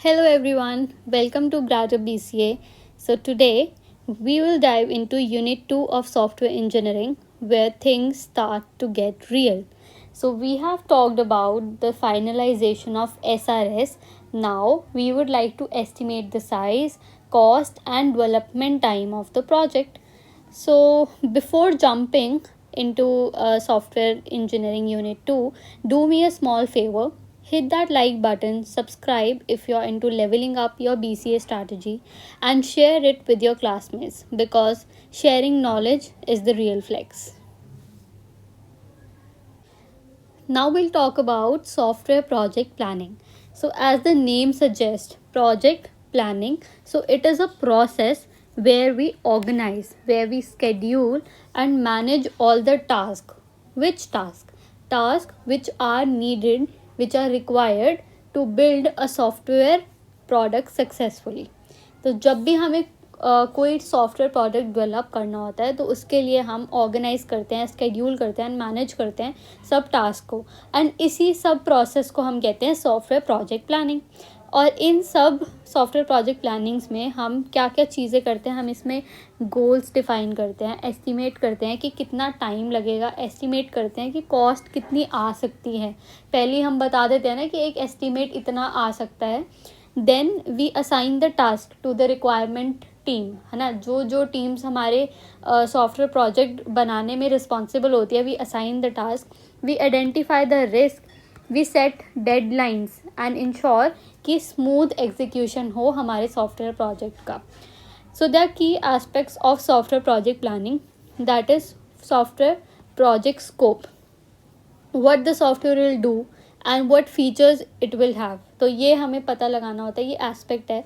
Hello everyone, welcome to Graduate BCA. So today we will dive into Unit 2 of Software Engineering where things start to get real. So we have talked about the finalization of SRS. Now we would like to estimate the size, cost and development time of the project. So before jumping into Software Engineering Unit 2, do me a small favor. Hit that like button, subscribe if you're into leveling up your BCA strategy, and share it with your classmates because sharing knowledge is the real flex. Now we'll talk about software project planning. So, as the name suggests, project planning, so it is a process where we organize, where we schedule and manage all the tasks. Which task? Tasks which are needed, which are required to build a software product successfully. तो जब भी हमें कोई software product develop करना होता है तो उसके लिए हम ऑर्गेनाइज करते हैं, स्केड्यूल करते हैं, मैनेज करते हैं सब टास्क को, एंड इसी सब प्रोसेस को हम कहते हैं सॉफ्टवेयर प्रोजेक्ट प्लानिंग. और इन सब सॉफ्टवेयर प्रोजेक्ट प्लानिंग्स में हम क्या क्या चीज़ें करते हैं, हम इसमें गोल्स डिफाइन करते हैं, एस्टिमेट करते हैं कि कितना टाइम लगेगा, एस्टिमेट करते हैं कि कॉस्ट कितनी आ सकती है. पहले हम बता देते हैं ना कि एक एस्टिमेट इतना आ सकता है. Then we assign the task to the requirement team, है ना. जो जो टीम्स हमारे सॉफ्टवेयर प्रोजेक्ट बनाने में रिस्पॉन्सिबल होती है, we assign the task, we identify the risk, we set deadlines and ensure कि स्मूथ एग्जीक्यूशन हो हमारे सॉफ्टवेयर प्रोजेक्ट का. So the key aspects of software project planning, that is software project scope, what the software will do and what features it will have. तो ये हमें पता लगाना होता है. ये एस्पेक्ट है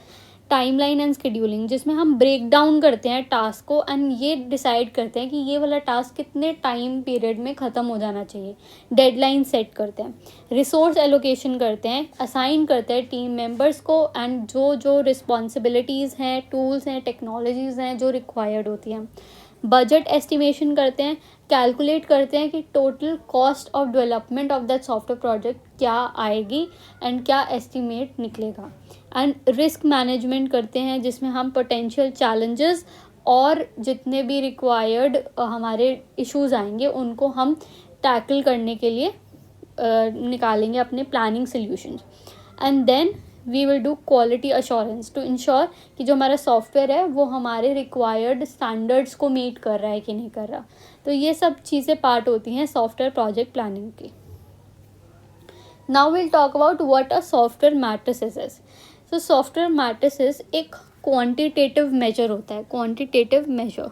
टाइमलाइन एंड शेड्यूलिंग, जिसमें हम ब्रेक डाउन करते हैं टास्क को एंड ये डिसाइड करते हैं कि ये वाला टास्क कितने टाइम पीरियड में ख़त्म हो जाना चाहिए. डेडलाइन सेट करते हैं, रिसोर्स एलोकेशन करते हैं, असाइन करते हैं टीम मेंबर्स को, एंड जो जो रिस्पॉन्सिबिलिटीज़ हैं, टूल्स हैं, टेक्नोलॉजीज़ हैं जो रिक्वायर्ड होती हैं. बजट एस्टिमेशन करते हैं, कैलकुलेट करते हैं कि total cost of development of that software project क्या आएगी एंड क्या एस्टिमेट निकलेगा. एंड रिस्क मैनेजमेंट करते हैं जिसमें हम पोटेंशियल चैलेंजेस और जितने भी रिक्वायर्ड हमारे इश्यूज आएंगे उनको हम टैकल करने के लिए निकालेंगे अपने planning solutions. And then we will do quality assurance to ensure कि जो हमारा सॉफ्टवेयर है वो हमारे रिक्वायर्ड स्टैंडर्ड्स को मीट कर रहा है कि नहीं कर रहा. तो ये सब चीज़ें पार्ट होती हैं सॉफ्टवेयर प्रोजेक्ट प्लानिंग की. Now will talk about what a software matrices is. So software matrices एक क्वांटिटेटिव मेजर होता है, क्वांटिटेटिव मेजर.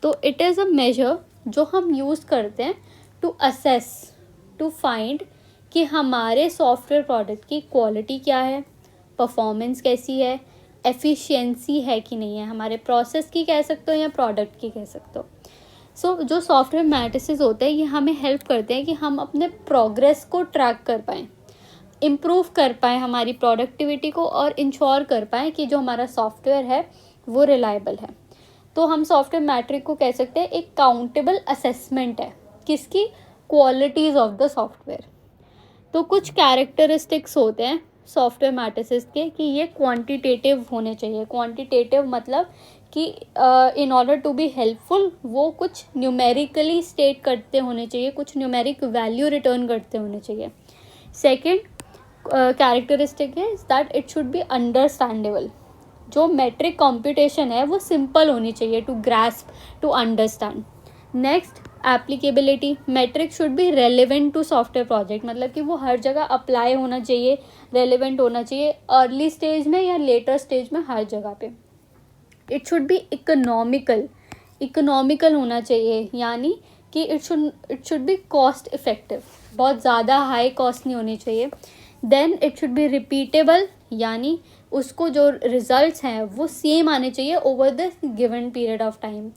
तो इट इज़ अ मेजर जो हम यूज़ करते हैं टू असेस, टू फाइंड कि हमारे सॉफ्टवेयर प्रोडक्ट की क्वालिटी क्या है, परफॉर्मेंस कैसी है, एफिशिएंसी है कि नहीं है, हमारे प्रोसेस की कह सकते हो या प्रोडक्ट की कह सकते हो. सो जो सॉफ्टवेयर मैट्रिसेस होते हैं ये हमें हेल्प करते हैं कि हम अपने प्रोग्रेस को ट्रैक कर पाएँ, इम्प्रूव कर पाएँ हमारी प्रोडक्टिविटी को, और इंश्योर कर पाएँ कि जो हमारा सॉफ्टवेयर है वो रिलायबल है. तो हम सॉफ्टवेयर मैट्रिक को कह सकते हैं एक काउंटेबल असेसमेंट है किसकी, क्वालिटीज़ ऑफ द सॉफ्टवेयर. तो कुछ कैरेक्टरिस्टिक्स होते हैं सॉफ्टवेयर मैट्रिसेस के कि ये क्वांटिटेटिव होने चाहिए. क्वांटिटेटिव मतलब कि in order to be helpful वो कुछ न्यूमेरिकली स्टेट करते होने चाहिए, कुछ न्यूमेरिक वैल्यू रिटर्न करते होने चाहिए. सेकेंड कैरेक्टरिस्टिक है that it should be understandable. जो मेट्रिक कंप्यूटेशन है वो सिंपल होनी चाहिए to grasp, to understand. Next applicability, metric should be relevant to software project, मतलब कि वो हर जगह अप्लाई होना चाहिए, रेलिवेंट होना चाहिए, अर्ली स्टेज में या लेटर स्टेज में, हर जगह पे. It should be economical, economical होना चाहिए, यानी कि it should be cost effective, बहुत ज़्यादा हाई कॉस्ट नहीं होनी चाहिए. Then it should be repeatable, यानी उसको जो रिजल्ट्स हैं वो सेम आने चाहिए over the given period of time.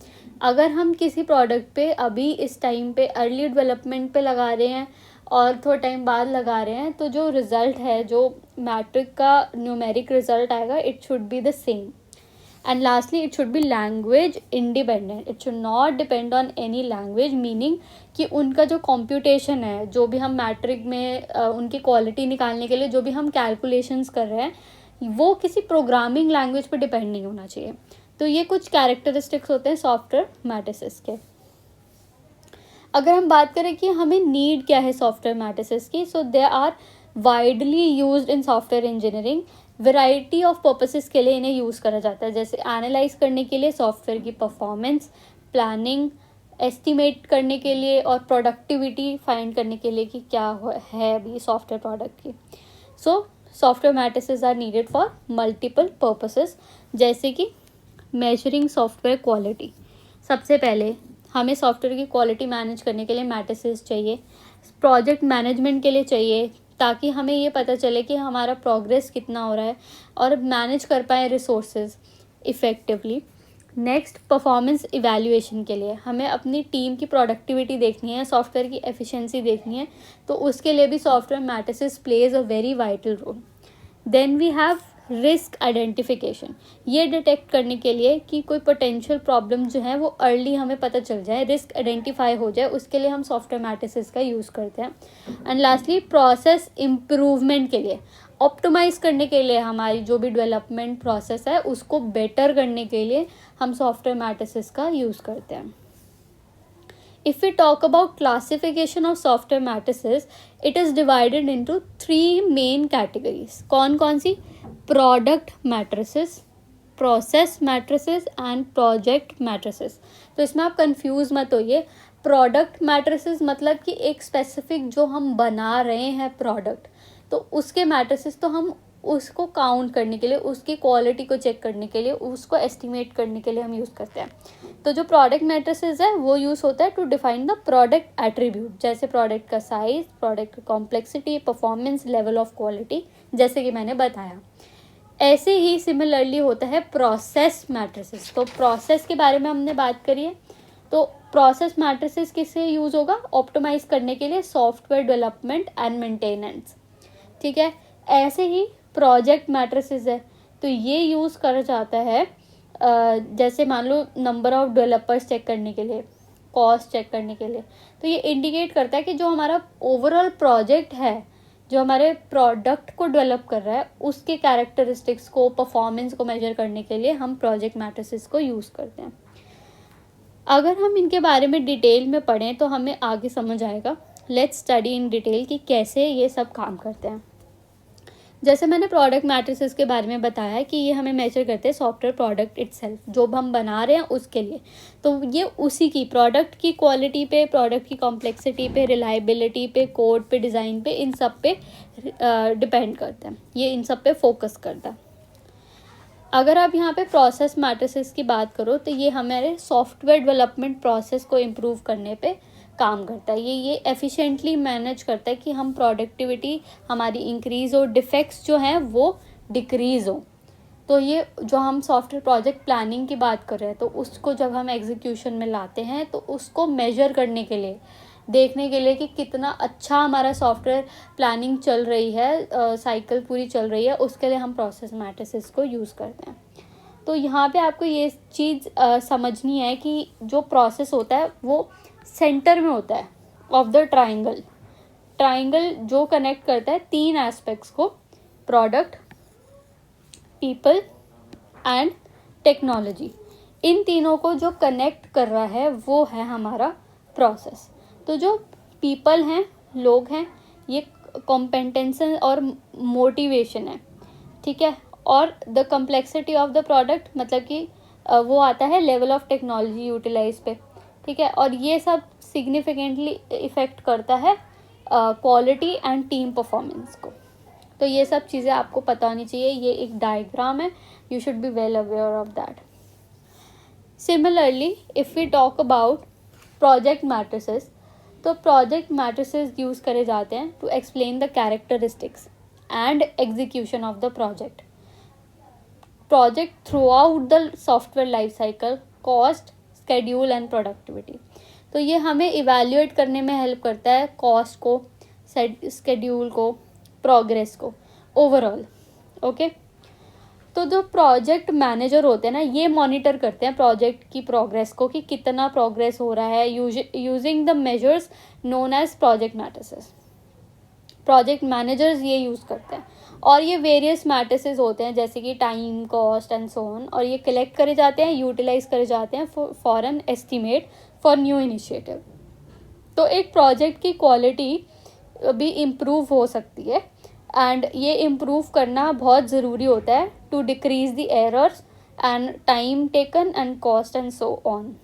अगर हम किसी प्रोडक्ट पे अभी इस टाइम पे अर्ली डेवलपमेंट पे लगा रहे हैं और थोड़ा टाइम बाद लगा रहे हैं तो जो रिज़ल्ट है, जो मैट्रिक का न्यूमेरिक रिज़ल्ट आएगा, it should be the same. And lastly it should B language independent, it should not depend on any language, meaning कि उनका जो कंप्यूटेशन है, जो भी हम मैट्रिक में उनकी क्वालिटी निकालने के लिए जो भी हम कैलकुलेशंस कर रहे हैं, वो किसी प्रोग्रामिंग लैंग्वेज पर डिपेंड नहीं होना चाहिए। तो ये कुछ कैरेक्टरिस्टिक्स होते हैं सॉफ्टवेयर मैट्रिसेस के। अगर हम बात करें कि हमें नीड क्या है सॉफ्टवेयर मैट्रिसेस की, so they are widely used in software engineering. Variety of purposes के लिए इन्हें यूज़ करा जाता है, जैसे एनालाइज करने के लिए सॉफ्टवेयर की परफॉर्मेंस, प्लानिंग, एस्टिमेट करने के लिए और प्रोडक्टिविटी फाइंड करने के लिए कि क्या है अभी सॉफ्टवेयर प्रोडक्ट की। So software metrics are needed for multiple purposes, जैसे कि मेजरिंग सॉफ्टवेयर क्वालिटी। सबसे पहले हमें सॉफ्टवेयर की क्वालिटी मैनेज करने के लिए मैट्रिसेस चाहिए, प्रोजेक्ट मैनेजमेंट के लिए चाहिए, ताकि हमें ये पता चले कि हमारा प्रोग्रेस कितना हो रहा है और मैनेज कर पाए resources effectively. Next, performance evaluation के लिए हमें अपनी टीम की प्रोडक्टिविटी देखनी है, सॉफ्टवेयर की एफिशिएंसी देखनी है, तो उसके लिए भी software matrices plays a very vital role. Then we have risk identification, ये डिटेक्ट करने के लिए कि कोई पोटेंशियल प्रॉब्लम जो है वो अर्ली हमें पता चल जाए, रिस्क आइडेंटिफाई हो जाए, उसके लिए हम सॉफ्टवेयर मैट्रिसेस का यूज़ करते हैं। एंड लास्टली, प्रोसेस इम्प्रूवमेंट के लिए, ऑप्टिमाइज़ करने के लिए, हमारी जो भी डेवलपमेंट प्रोसेस है उसको बेटर करने के लिए हम सॉफ्टवेयर मैट्रिसेस का यूज़ करते हैं। If we talk about classification of software matrices, it is divided into 3 main categories. कौन सी? Product matrices, process matrices and project matrices. तो इसमें आप कंफ्यूज मत होइए। प्रोडक्ट मैट्रिसेस मतलब कि एक स्पेसिफिक जो हम बना रहे हैं प्रोडक्ट, तो उसके मैट्रिसेस तो हम उसको काउंट करने के लिए, उसकी क्वालिटी को चेक करने के लिए, उसको एस्टिमेट करने के लिए हम यूज़ करते हैं। तो जो प्रोडक्ट मैट्रिसेस है वो यूज़ होता है to define the product attribute, जैसे प्रोडक्ट का size, product complexity, performance, level of quality, जैसे कि मैंने बताया। ऐसे ही सिमिलरली होता है प्रोसेस मैट्रिसेस। तो प्रोसेस के बारे में हमने बात करी है, तो प्रोसेस मैट्रिसेस किससे यूज़ होगा? ऑप्टिमाइज करने के लिए सॉफ्टवेयर डेवलपमेंट एंड मेंटेनेंस, ठीक है। ऐसे ही प्रोजेक्ट मैट्रिसेस है, तो ये यूज़ करा जाता है जैसे मान लो नंबर ऑफ डेवलपर्स चेक करने के लिए, कॉस्ट चेक करने के लिए। तो ये इंडिकेट करता है कि जो हमारा ओवरऑल प्रोजेक्ट है, जो हमारे प्रोडक्ट को डेवलप कर रहा है, उसके कैरेक्टरिस्टिक्स को, परफॉर्मेंस को मेजर करने के लिए हम प्रोजेक्ट मैट्रिसेस को यूज़ करते हैं। अगर हम इनके बारे में डिटेल में पढ़ें तो हमें आगे समझ आएगा। लेट्स स्टडी इन डिटेल कि कैसे ये सब काम करते हैं। जैसे मैंने प्रोडक्ट मैट्रिसेस के बारे में बताया कि ये हमें मेजर करते हैं सॉफ्टवेयर प्रोडक्ट इटसेल्फ, जो हम बना रहे हैं उसके लिए। तो ये उसी की प्रोडक्ट की क्वालिटी पे, प्रोडक्ट की कॉम्प्लेक्सिटी पे, रिलायबिलिटी पे, कोड पे, डिज़ाइन पे, इन सब पे डिपेंड करते हैं, ये इन सब पे फोकस करता है। अगर आप यहाँ पे प्रोसेस मैट्रिसेस की बात करो तो ये हमारे सॉफ्टवेयर डेवलपमेंट प्रोसेस को इम्प्रूव करने पे काम करता है। ये एफिशिएंटली मैनेज करता है कि हम प्रोडक्टिविटी हमारी इंक्रीज़ हो, डिफेक्ट्स जो हैं वो डिक्रीज़ हो। तो ये जो हम सॉफ्टवेयर प्रोजेक्ट प्लानिंग की बात कर रहे हैं, तो उसको जब हम एग्जीक्यूशन में लाते हैं तो उसको मेजर करने के लिए, देखने के लिए कि कितना अच्छा हमारा सॉफ्टवेयर प्लानिंग चल रही है, साइकिल पूरी चल रही है, उसके लिए हम प्रोसेस मैट्रिसेस को यूज़ करते हैं। तो यहाँ पे आपको ये चीज़ समझनी है कि जो प्रोसेस होता है वो सेंटर में होता है ऑफ द ट्राइंगल जो कनेक्ट करता है 3 एस्पेक्ट्स को, प्रोडक्ट, पीपल एंड टेक्नोलॉजी। इन तीनों को जो कनेक्ट कर रहा है वो है हमारा प्रोसेस। तो जो पीपल हैं, लोग हैं, ये कॉम्पिटेंसन और मोटिवेशन है, ठीक है। और the complexity of the product मतलब कि वो आता है लेवल ऑफ टेक्नोलॉजी यूटिलाइज पे, ठीक है। और ये सब सिग्निफिकेंटली इफ़ेक्ट करता है क्वालिटी एंड टीम परफॉर्मेंस को। तो ये सब चीज़ें आपको पता होनी चाहिए। ये एक डायग्राम है, you should be well aware of that. Similarly if we talk about project matrices, तो प्रोजेक्ट मैट्रिसेस यूज़ करे जाते हैं to explain the characteristics and execution of the project throughout the software life cycle, cost, schedule and productivity. तो ये हमें evaluate करने में help करता है कॉस्ट को, स्केड्यूल को, प्रोग्रेस को, ओवरऑल, ओके। तो जो प्रोजेक्ट मैनेजर होते हैं ना, ये मॉनिटर करते हैं प्रोजेक्ट की प्रोग्रेस को कि कितना प्रोग्रेस हो रहा है, using the measures known as project matrices. Project managers ये यूज़ करते हैं और ये वेरियस मैट्रिसेस होते हैं जैसे कि time, cost and so on, और ये कलेक्ट करे जाते हैं, यूटिलाइज करे जाते हैं for an estimate for new initiative. तो एक प्रोजेक्ट की क्वालिटी भी इम्प्रूव हो सकती है, एंड ये इम्प्रूव करना बहुत ज़रूरी होता है to decrease the errors and time taken and cost and so on.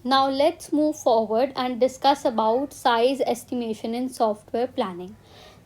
Now let's move forward and discuss about size estimation in software planning.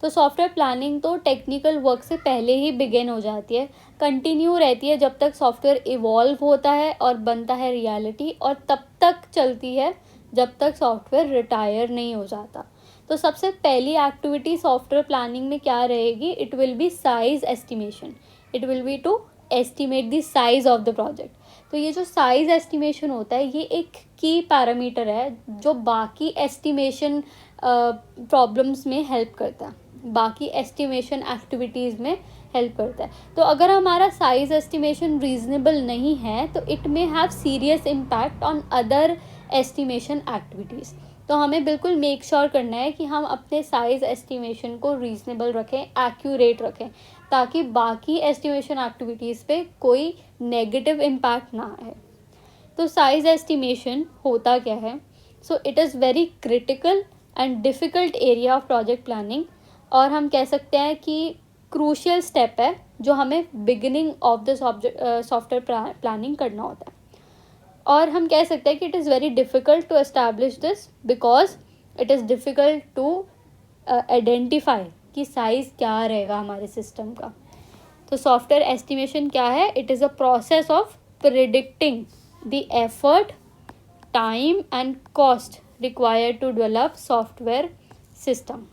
तो सॉफ्टवेयर प्लानिंग तो टेक्निकल वर्क से पहले ही बिगिन हो जाती है, कंटिन्यू रहती है जब तक सॉफ्टवेयर इवॉल्व होता है और बनता है रियलिटी, और तब तक चलती है जब तक सॉफ्टवेयर रिटायर नहीं हो जाता। तो सबसे पहली एक्टिविटी सॉफ्टवेयर प्लानिंग में क्या रहेगी? It will be size estimation. It will be to estimate the size of the project. तो ये जो साइज एस्टिमेशन होता है ये एक की पैरामीटर है जो बाकी एस्टिमेशन प्रॉब्लम्स में हेल्प करता है, बाकी एस्टिमेशन एक्टिविटीज़ में हेल्प करता है। तो अगर हमारा साइज एस्टिमेशन रीजनेबल नहीं है तो it may have serious impact on other estimation activities. तो हमें बिल्कुल मेक श्योर करना है कि हम अपने साइज एस्टिमेशन को रीजनेबल रखें, एक्यूरेट रखें, ताकि बाकी एस्टिमेशन एक्टिविटीज़ पे कोई नेगेटिव इम्पैक्ट ना आए। तो साइज एस्टिमेशन होता क्या है? So it is very critical and difficult area of project planning, और हम कह सकते हैं कि क्रूशियल स्टेप है जो हमें beginning of the software planning करना होता है। और हम कह सकते हैं कि it is very difficult to establish this because it is difficult to identify कि साइज़ क्या रहेगा हमारे सिस्टम का। तो सॉफ्टवेयर एस्टिमेशन क्या है? It is a process of predicting the effort, time and cost required to develop software system.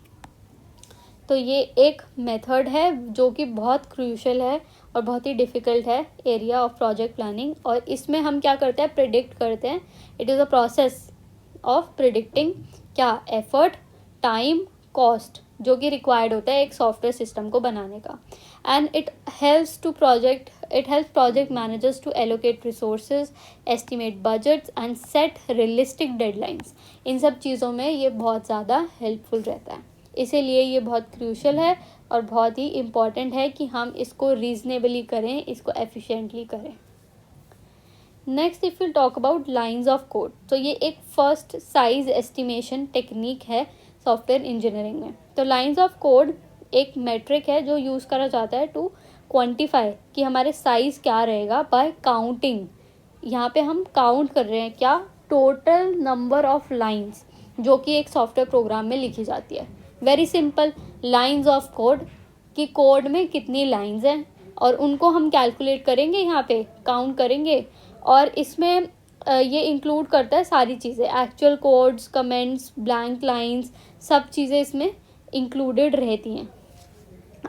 तो ये एक मेथड है जो कि बहुत क्रूशियल है और बहुत ही डिफ़िकल्ट है एरिया ऑफ प्रोजेक्ट प्लानिंग, और इसमें हम क्या करते हैं? प्रिडिक्ट करते हैं। It is a process of predicting क्या? एफर्ट, टाइम, कॉस्ट जो कि रिक्वायर्ड होता है एक सॉफ्टवेयर सिस्टम को बनाने का। And it helps project managers to allocate resources, estimate budgets and set realistic deadlines. इन सब चीज़ों में ये बहुत ज़्यादा हेल्पफुल रहता है, इसीलिए ये बहुत क्रूशियल है और बहुत ही इम्पॉर्टेंट है कि हम इसको रीजनेबली करें, इसको एफिशिएंटली करें। Next if will talk about lines of code. तो ये एक फर्स्ट साइज एस्टिमेशन टेक्निक है सॉफ्टवेयर इंजीनियरिंग में। तो लाइंस ऑफ कोड एक मेट्रिक है जो यूज़ करा जाता है टू क्वांटिफाई कि हमारे साइज़ क्या रहेगा बाय काउंटिंग। यहाँ पे हम काउंट कर रहे हैं क्या? टोटल नंबर ऑफ लाइंस जो कि एक सॉफ्टवेयर प्रोग्राम में लिखी जाती है। Very simple, lines of code कि कोड में कितनी लाइंस हैं और उनको हम कैलकुलेट करेंगे, यहाँ पे काउंट करेंगे, और इसमें ये इंक्लूड करता है सारी चीज़ें, actual codes, comments, blank lines, सब चीज़ें इसमें इंक्लूडेड रहती हैं।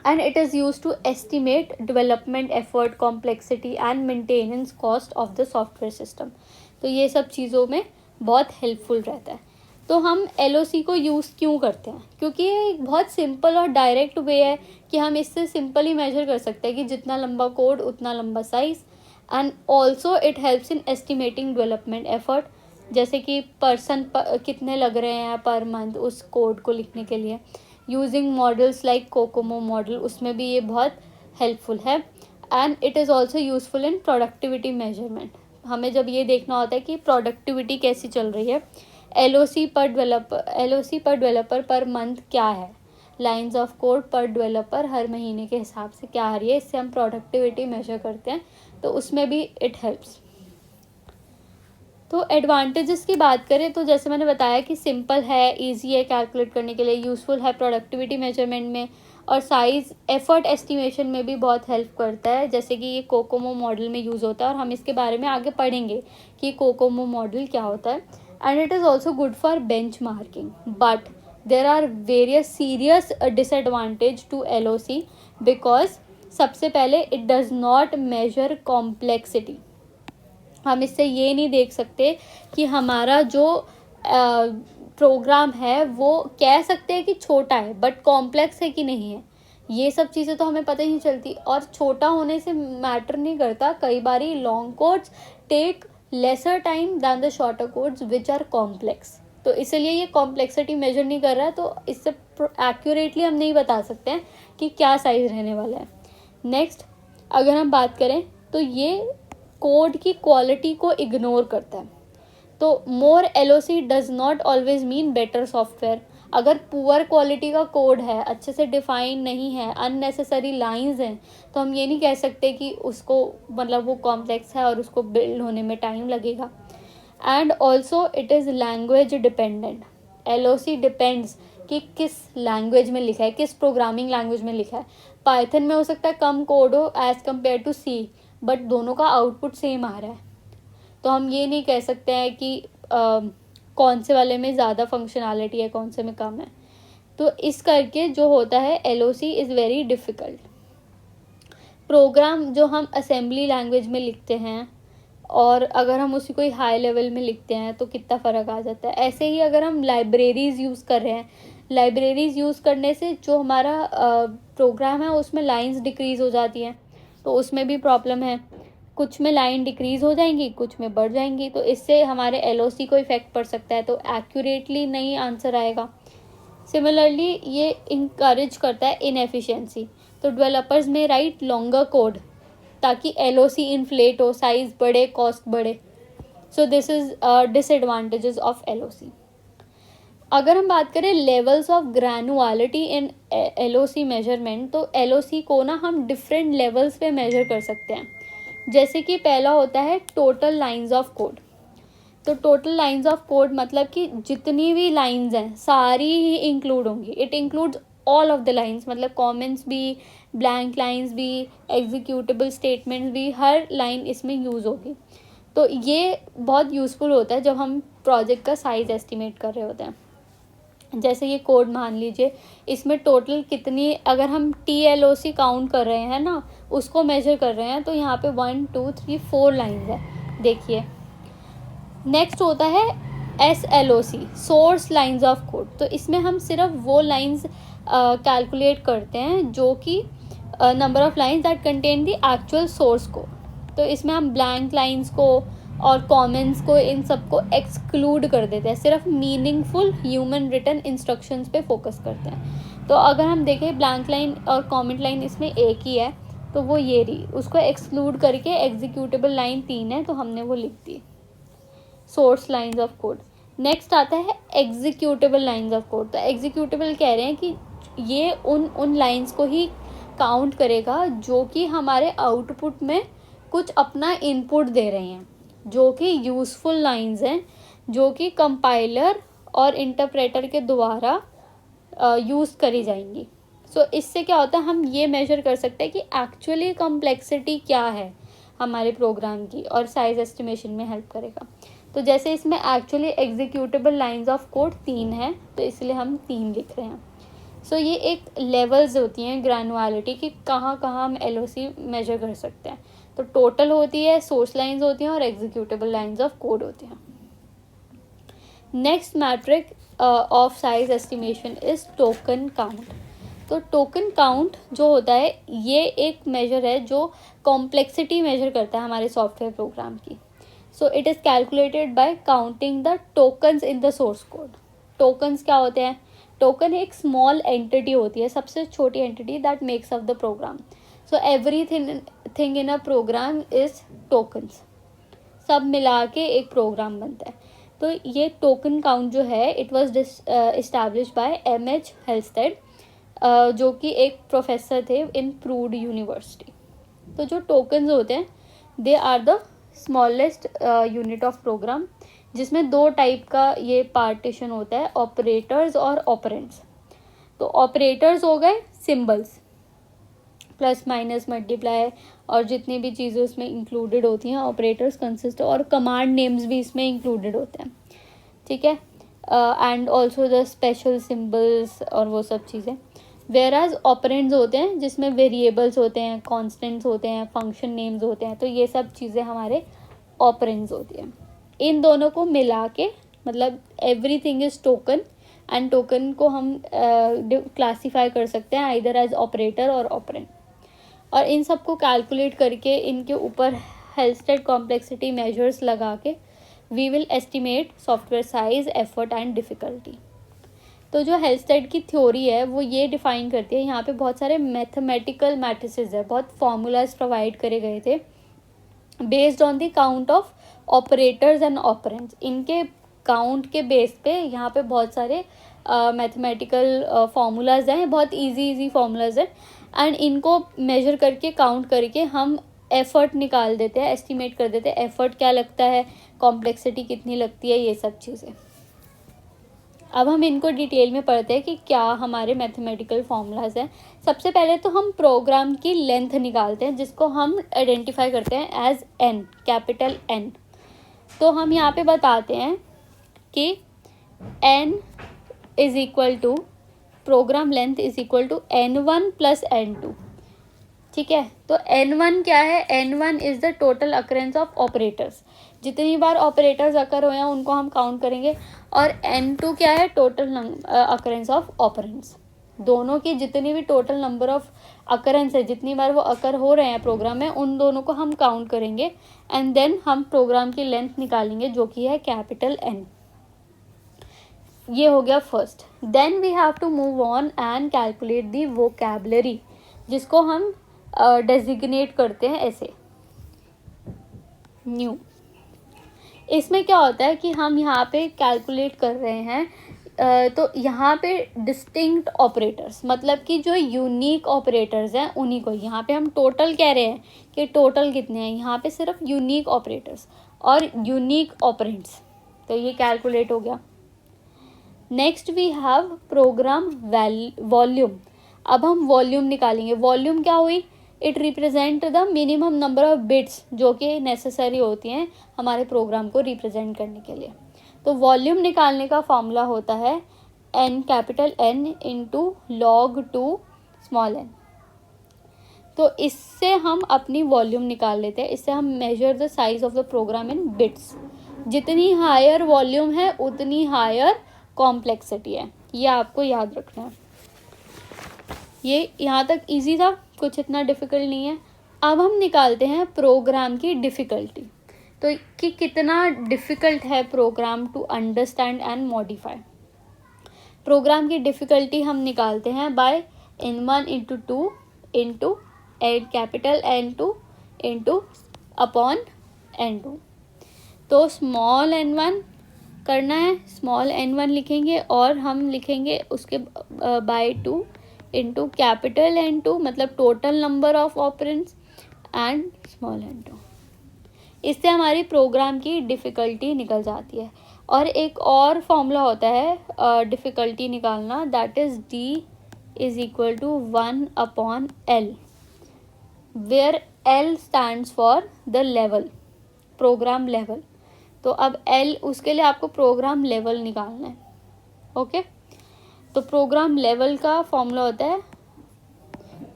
And it is use to estimate development effort, complexity and maintenance cost of the software system. तो ये सब चीज़ों में बहुत हेल्पफुल रहता है। तो हम LOC को यूज़ क्यों करते हैं? क्योंकि ये एक बहुत सिंपल और डायरेक्ट वे है कि हम इससे सिंपली मेजर कर सकते हैं कि जितना लंबा कोड उतना लंबा size. And also it helps in estimating development effort, जैसे कि कितने लग रहे हैं पर मंथ उस कोड को लिखने के लिए। Using models like Kokomo model, उसमें भी ये बहुत हेल्पफुल है। And it is also useful in productivity measurement. हमें जब ये देखना होता है कि प्रोडक्टिविटी कैसी चल रही है, LOC पर डेवलपर पर मंथ क्या है, लाइंस ऑफ कोड पर डेवलपर हर महीने के हिसाब से क्या आ रही है, इससे हम प्रोडक्टिविटी मेजर करते हैं, तो उसमें भी इट हेल्प्स। तो एडवांटेजेस की बात करें तो जैसे मैंने बताया कि सिंपल है, इजी है कैलकुलेट करने के लिए, यूज़फुल है प्रोडक्टिविटी मेजरमेंट में, और साइज़ एफर्ट एस्टिमेशन में भी बहुत हेल्प करता है, जैसे कि ये कोकोमो मॉडल में यूज़ होता है, और हम इसके बारे में आगे पढ़ेंगे कि कोकोमो मॉडल क्या होता है। And it is also good for benchmarking, but there are various serious disadvantage to LOC because सबसे पहले it does not measure complexity. हम इससे ये नहीं देख सकते कि हमारा जो प्रोग्राम है वो कह सकते हैं कि छोटा है बट कॉम्प्लेक्स है कि नहीं है, ये सब चीज़ें तो हमें पता ही नहीं चलती। और छोटा होने से मैटर नहीं करता, कई बारी long codes take lesser time than the shorter codes which are complex. तो इसलिए ये कॉम्प्लेक्सिटी मेजर नहीं कर रहा है, तो इससे एक्यूरेटली हम नहीं बता सकते हैं कि क्या साइज रहने वाला है। नेक्स्ट अगर हम बात करें तो ये कोड की क्वालिटी को इग्नोर करता है। तो मोर LOC does not always mean better software. अगर पुअर क्वालिटी का कोड है, अच्छे से डिफाइन नहीं है, अननेसेसरी लाइंस हैं, तो हम ये नहीं कह सकते कि उसको मतलब वो कॉम्प्लेक्स है और उसको बिल्ड होने में टाइम लगेगा। And also it is language dependent. LOC depends कि किस लैंग्वेज में लिखा है, किस प्रोग्रामिंग लैंग्वेज में लिखा है। पाइथन में हो सकता है कम कोड हो as compared to C, but दोनों का आउटपुट सेम आ रहा है। तो हम ये नहीं कह सकते हैं कि कौन से वाले में ज़्यादा फंक्शनैलिटी है, कौन से में कम है। तो इस करके जो होता है LOC is very difficult. Program जो हम असेंबली लैंग्वेज में लिखते हैं और अगर हम उसी कोई हाई लेवल में लिखते हैं तो कितना फ़र्क आ जाता है। ऐसे ही अगर हम लाइब्रेरीज़ यूज़ कर रहे हैं, लाइब्रेरीज़ यूज़ करने से जो हमारा प्रोग्राम है उसमें लाइंस डिक्रीज़ हो जाती हैं, तो उसमें भी प्रॉब्लम है। कुछ में लाइन डिक्रीज़ हो जाएंगी, कुछ में बढ़ जाएंगी, तो इससे हमारे LOC को इफ़ेक्ट पड़ सकता है, तो एक्यूरेटली नहीं आंसर आएगा। सिमिलरली ये इंकरेज करता है इनएफिशिएंसी। तो डेवलपर्स में राइट लॉन्गर कोड ताकि LOC इन्फ्लेट हो, साइज बढ़े, कॉस्ट बढ़े। So this is disadvantages of LOC। अगर हम बात करें levels of granularity in LOC measurement, तो LOC को ना हम डिफरेंट लेवल्स पे मेजर कर सकते हैं। जैसे कि पहला होता है टोटल लाइंस ऑफ कोड। तो टोटल लाइंस ऑफ कोड मतलब कि जितनी भी लाइंस हैं सारी ही इंक्लूड होंगी। It includes all of the lines, मतलब कमेंट्स भी, ब्लैंक लाइंस भी, एग्जीक्यूटेबल स्टेटमेंट्स भी, हर लाइन इसमें यूज़ होगी। तो ये बहुत यूज़फुल होता है जब हम प्रोजेक्ट का साइज़ एस्टिमेट कर रहे होते हैं। जैसे ये कोड मान लीजिए, इसमें टोटल कितनी, अगर हम TLOC काउंट कर रहे हैं ना, उसको मेजर कर रहे हैं, तो यहाँ पे 1 2 3 4 लाइंस है, देखिए। नेक्स्ट होता है SLOC, source lines of code. तो इसमें हम सिर्फ वो लाइंस कैलकुलेट करते हैं जो कि number of lines that contain the actual source code. तो इसमें हम ब्लैंक लाइंस को और कमेंट्स को, इन सबको एक्सक्लूड कर देते हैं, सिर्फ मीनिंगफुल ह्यूमन रिटन इंस्ट्रक्शंस पे फोकस करते हैं। तो अगर हम देखें ब्लैंक लाइन और कमेंट लाइन इसमें एक ही है, तो वो ये रही, उसको एक्सक्लूड करके एग्जीक्यूटेबल लाइन 3 है, तो हमने वो लिख दी, source lines of code. Next आता है एग्जीक्यूटेबल लाइंस ऑफ कोड। तो एग्जीक्यूटेबल कह रहे हैं कि ये उन लाइंस को ही काउंट करेगा जो कि हमारे आउटपुट में कुछ अपना इनपुट दे रहे हैं, जो कि यूज़फुल लाइंस हैं, जो कि कंपाइलर और इंटरप्रेटर के द्वारा यूज़ करी जाएंगी। सो इससे क्या होता है, हम ये मेजर कर सकते हैं कि एक्चुअली कॉम्प्लेक्सिटी क्या है हमारे प्रोग्राम की, और साइज एस्टिमेशन में हेल्प करेगा। तो जैसे इसमें actually executable lines of code 3 है, तो इसलिए हम 3 लिख रहे हैं। सो ये एक लेवल्स होती हैं ग्रैनुअलिटी की, कहाँ कहाँ हम LOC मेजर कर सकते हैं। तो टोटल होती है, सोर्स लाइंस होती हैं और एग्जीक्यूटेबल लाइंस ऑफ कोड होती हैं। Next metric of size estimation is token count. तो टोकन काउंट जो होता है, ये एक मेजर है जो कॉम्प्लेक्सिटी मेजर करता है हमारे सॉफ्टवेयर प्रोग्राम की। So it is calculated by counting the tokens in the source code. Tokens क्या होते हैं? टोकन एक स्मॉल एंटिटी होती है, सबसे छोटी entity that makes up the program. So everything in a program is tokens, सब मिला के एक प्रोग्राम बनता है। तो ये टोकन काउंट जो है, it was establish by MH हेल्स्टेड, जो कि एक प्रोफेसर थे इन प्रूड यूनिवर्सिटी। तो जो टोकन्स होते हैं, they are the smallest unit of program, जिसमें 2 टाइप का ये पार्टीशन होता है, ऑपरेटर्स और ऑपरेंड्स। तो ऑपरेटर्स हो गए सिंबल्स, प्लस माइनस मल्टीप्लाई और जितनी भी चीज़ें उसमें इंक्लूडेड होती हैं, ऑपरेटर्स कंसिस्ट, और कमांड नेम्स भी इसमें इंक्लूडेड होते हैं, ठीक है, and also the special symbols और वो सब चीज़ें। वेराज ऑपरेंड्स होते हैं जिसमें वेरिएबल्स होते हैं, कॉन्स्टेंट्स होते हैं, फंक्शन नेम्स होते हैं, तो ये सब चीज़ें हमारे ऑपरेंड्स होती हैं। इन दोनों को मिला के मतलब everything is token, and token को हम क्लासीफाई कर सकते हैं आइदर एज ऑपरेटर और ऑपरेंड। और इन सबको कैलकुलेट करके इनके ऊपर हेल्स्टेड कॉम्प्लेक्सिटी मेजर्स लगा के we will estimate software size, effort and difficulty. तो जो हेल्स्टेड की थ्योरी है वो ये डिफाइन करती है, यहाँ पे बहुत सारे मैथमेटिकल मैट्रिसेस है, बहुत फार्मूलाज प्रोवाइड करे गए थे based on the count of operators and operands. इनके काउंट के बेस पे यहाँ पे बहुत सारे मैथमेटिकल फार्मूलाज हैं, बहुत इजी फार्मूलाज हैं, एंड इनको मेजर करके काउंट करके हम एफर्ट निकाल देते हैं, एस्टिमेट कर देते हैं एफर्ट क्या लगता है, कॉम्प्लेक्सिटी कितनी लगती है, ये सब चीज़ें। अब हम इनको डिटेल में पढ़ते हैं कि क्या हमारे मैथमेटिकल फार्मूलाज हैं। सबसे पहले तो हम प्रोग्राम की लेंथ निकालते हैं, जिसको हम आइडेंटिफाई करते हैं एज एन, कैपिटल एन। तो हम यहाँ पे बताते हैं कि n is equal to, program length is equal to N1 plus N2। ठीक है, तो N1 क्या है, N1 is the total occurrence of operators, जितनी बार ऑपरेटर्स अकर हुए हैं उनको हम काउंट करेंगे। और N2 क्या है, टोटल अकरेंस ऑफ ऑपरेंड्स। दोनों की जितनी भी टोटल नंबर ऑफ अकरेंस है, जितनी बार वो अकर हो रहे हैं प्रोग्राम में, उन दोनों को हम काउंट करेंगे एंड देन हम प्रोग्राम की लेंथ निकालेंगे जो कि है कैपिटल N। ये हो गया first. Then we have to move on and calculate the vocabulary, जिसको हम डेजिग्नेट करते हैं ऐसे, न्यू। इसमें क्या होता है कि हम यहाँ पे कैलकुलेट कर रहे हैं तो यहाँ पे डिस्टिंक्ट ऑपरेटर्स, मतलब कि जो यूनिक ऑपरेटर्स हैं उन्हीं को, यहाँ पे हम टोटल कह रहे हैं कि टोटल कितने हैं, यहाँ पे सिर्फ यूनिक ऑपरेटर्स और यूनिक ऑपरेंड्स, तो ये कैलकुलेट हो गया। Next we have program volume. अब हम वॉल्यूम निकालेंगे। वॉल्यूम क्या हुई, it represent the minimum number of bits जो कि नेसेसरी होती हैं हमारे प्रोग्राम को रिप्रेजेंट करने के लिए। तो वॉल्यूम निकालने का फॉर्मूला होता है n, capital N into log 2 small n। तो इससे हम अपनी वॉल्यूम निकाल लेते हैं, इससे हम measure the size of the program in bits. जितनी हायर वॉल्यूम है उतनी हायर कॉम्प्लेक्सिटी है, ये आपको याद रखना है। ये यहाँ तक इजी था, कुछ इतना डिफ़िकल्ट नहीं है। अब हम निकालते हैं प्रोग्राम की डिफ़िकल्टी, तो कि कितना डिफ़िकल्ट है program to understand and modify. Program की डिफ़िकल्टी हम निकालते हैं by N1 into 2 into capital N2 into upon N2। तो स्मॉल n1 करना है, स्मॉल n1 लिखेंगे और हम लिखेंगे उसके बाय 2 इंटू कैपिटल N2, मतलब total number of operands, and small n2। इससे हमारी प्रोग्राम की डिफ़िकल्टी निकल जाती है। और एक और फॉर्मूला होता है डिफ़िकल्टी निकालना, that is D is equal to 1 upon L, where L stands for the level, program level. तो अब L, उसके लिए आपको प्रोग्राम लेवल निकालना है। ओके, तो प्रोग्राम लेवल का फॉर्मूला होता है,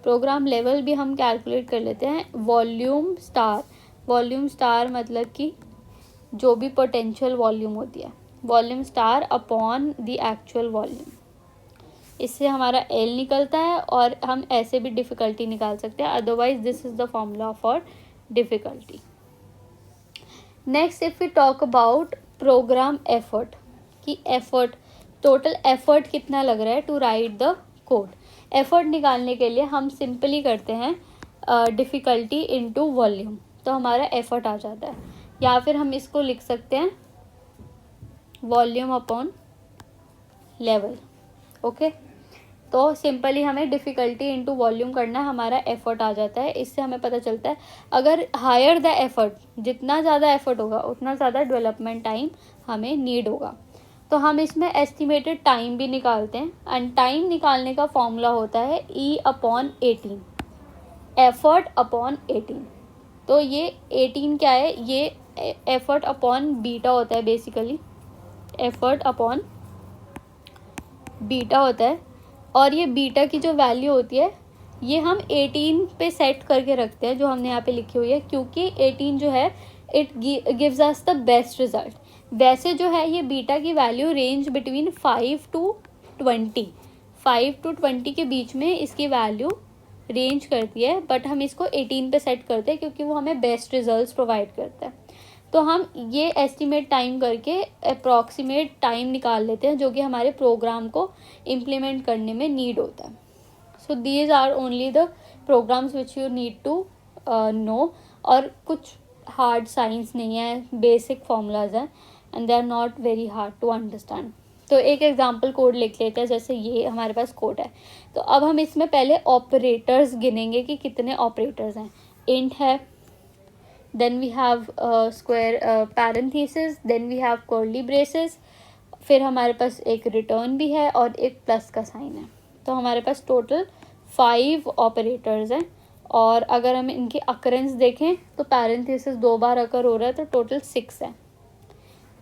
प्रोग्राम लेवल भी हम कैलकुलेट कर लेते हैं, वॉल्यूम स्टार। वॉल्यूम स्टार मतलब कि जो भी पोटेंशियल वॉल्यूम होती है, volume star upon the actual volume. इससे हमारा L निकलता है और हम ऐसे भी डिफ़िकल्टी निकाल सकते हैं, otherwise this is the formula for difficulty. Next if we talk about program effort, कि एफर्ट, टोटल एफर्ट कितना लग रहा है to write the code. Effort निकालने के लिए हम सिंपली करते हैं डिफ़िकल्टी इनटू वॉल्यूम, तो हमारा एफर्ट आ जाता है। या फिर हम इसको लिख सकते हैं वॉल्यूम अपॉन लेवल। ओके, तो सिंपली हमें डिफ़िकल्टी इनटू वॉल्यूम करना, हमारा एफर्ट आ जाता है। इससे हमें पता चलता है अगर हायर द एफर्ट, जितना ज़्यादा एफर्ट होगा उतना ज़्यादा डेवलपमेंट टाइम हमें नीड होगा। तो हम इसमें एस्टिमेटेड टाइम भी निकालते हैं, एंड टाइम निकालने का फॉर्मूला होता है E अपॉन 18, एफर्ट अपॉन 18। तो ये 18 क्या है, ये एफर्ट अपॉन बीटा होता है, बेसिकली एफर्ट अपॉन बीटा होता है। और ये बीटा की जो वैल्यू होती है ये हम 18 पे सेट करके रखते हैं, जो हमने यहाँ पे लिखी हुई है, क्योंकि 18 जो है it gives us the best result. वैसे जो है ये बीटा की वैल्यू रेंज बिटवीन 5 टू 20 के बीच में इसकी वैल्यू रेंज करती है, बट हम इसको 18 पे सेट करते हैं क्योंकि वो हमें बेस्ट रिजल्ट्स प्रोवाइड करता है। तो हम ये एस्टिमेट टाइम करके अप्रॉक्सीमेट टाइम निकाल लेते हैं जो कि हमारे प्रोग्राम को इम्प्लीमेंट करने में नीड होता है. So these are only the programs which you need to know. और कुछ हार्ड साइंस नहीं है, बेसिक फॉर्मूलाज हैं and they are not very hard to understand. तो एक एग्जाम्पल कोड लिख लेते हैं. जैसे ये हमारे पास कोड है, तो अब हम इसमें पहले ऑपरेटर्स गिनेंगे कि कितने ऑपरेटर्स हैं. इंट है, then we have square parenthesis, then we have curly braces, फिर हमारे पास एक रिटर्न भी है और एक प्लस का साइन है. तो हमारे पास टोटल 5 ऑपरेटर्स हैं. और अगर हम इनकी अकरेंस देखें तो पैरेंथेसिस 2 बार अकर हो रहा है, तो टोटल 6 है.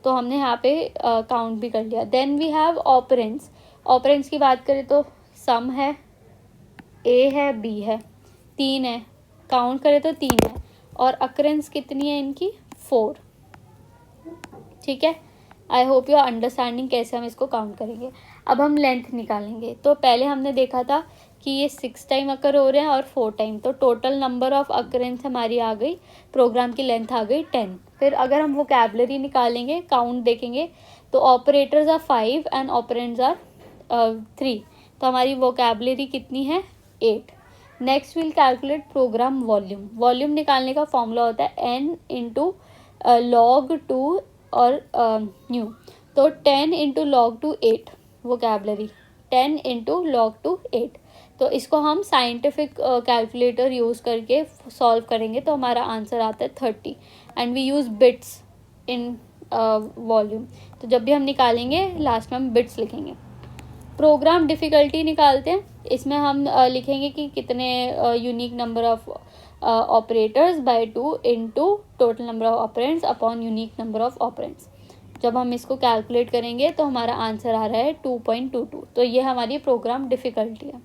तो हमने यहाँ पे काउंट भी कर लिया. Then we have operands. Operands की बात करें तो सम है, ए है, बी है, 3 है. काउंट करें तो 3 है. और अकरेंस कितनी है इनकी? 4. ठीक है. I hope you are understanding कैसे हम इसको काउंट करेंगे. अब हम लेंथ निकालेंगे. तो पहले हमने देखा था कि ये 6 टाइम अकर हो रहे हैं और 4 टाइम, तो टोटल नंबर ऑफ अकरेंस हमारी आ गई, प्रोग्राम की लेंथ आ गई 10. फिर अगर हम वोकैबुलरी निकालेंगे, काउंट देखेंगे, तो operators are 5 and operands are 3. तो हमारी वोकैबुलरी कितनी है? 8. Next will calculate program volume. Volume निकालने का फॉर्मूला होता है n इंटू log 2 और न्यू. तो 10 into log 2 8 vocabulary, 10 into log 2 8. तो इसको हम साइंटिफिक कैलकुलेटर यूज़ करके सॉल्व करेंगे, तो हमारा आंसर आता है 30. And we use bits in volume. तो जब भी हम निकालेंगे लास्ट में हम बिट्स लिखेंगे. प्रोग्राम डिफ़िकल्टी निकालते हैं. इसमें हम लिखेंगे कि कितने unique number of operators by 2 into total number of operands upon unique number of operands. जब हम इसको कैलकुलेट करेंगे तो हमारा आंसर आ रहा है 2.22. तो ये हमारी प्रोग्राम डिफ़िकल्टी है.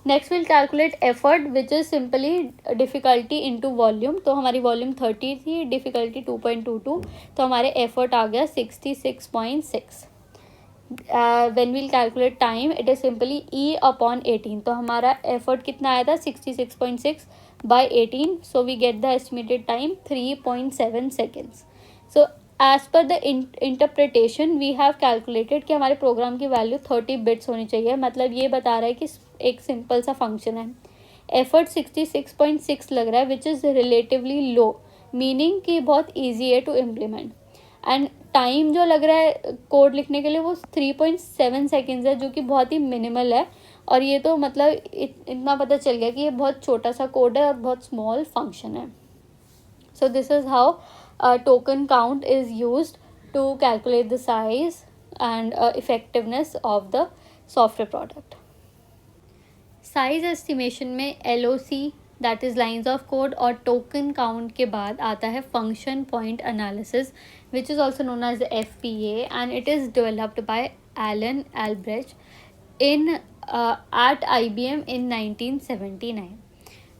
Next will calculate effort which is simply difficulty into volume. तो हमारी वॉल्यूम 30 थी, डिफ़िकल्टी 2.22, तो हमारे एफर्ट आ गया 66.6. When will calculate time, it is simply E upon 18. तो हमारा एफर्ट कितना आया था? 66.6 by 18. So we get the estimated time 3.7 seconds. So as per the interpretation we have calculated कि हमारे प्रोग्राम की वैल्यू 30 बिट्स होनी चाहिए. मतलब ये बता रहा है कि एक सिंपल सा फंक्शन है. एफर्ट 66.6 लग रहा है which is relatively low, meaning कि बहुत ईजी है टू इम्प्लीमेंट. एंड टाइम जो लग रहा है कोड लिखने के लिए वो 3.7 सेकेंड्स है, जो कि बहुत ही मिनिमल है. और ये तो मतलब इतना पता चल गया कि ये बहुत छोटा सा कोड है और बहुत स्मॉल फंक्शन है. So this is how token count is used to calculate the size and effectiveness of the software product. Size estimation में LOC that is lines of code और token count के बाद आता है function point analysis which is also known as the FPA and it is developed by Alan Albrecht in at IBM in 1979.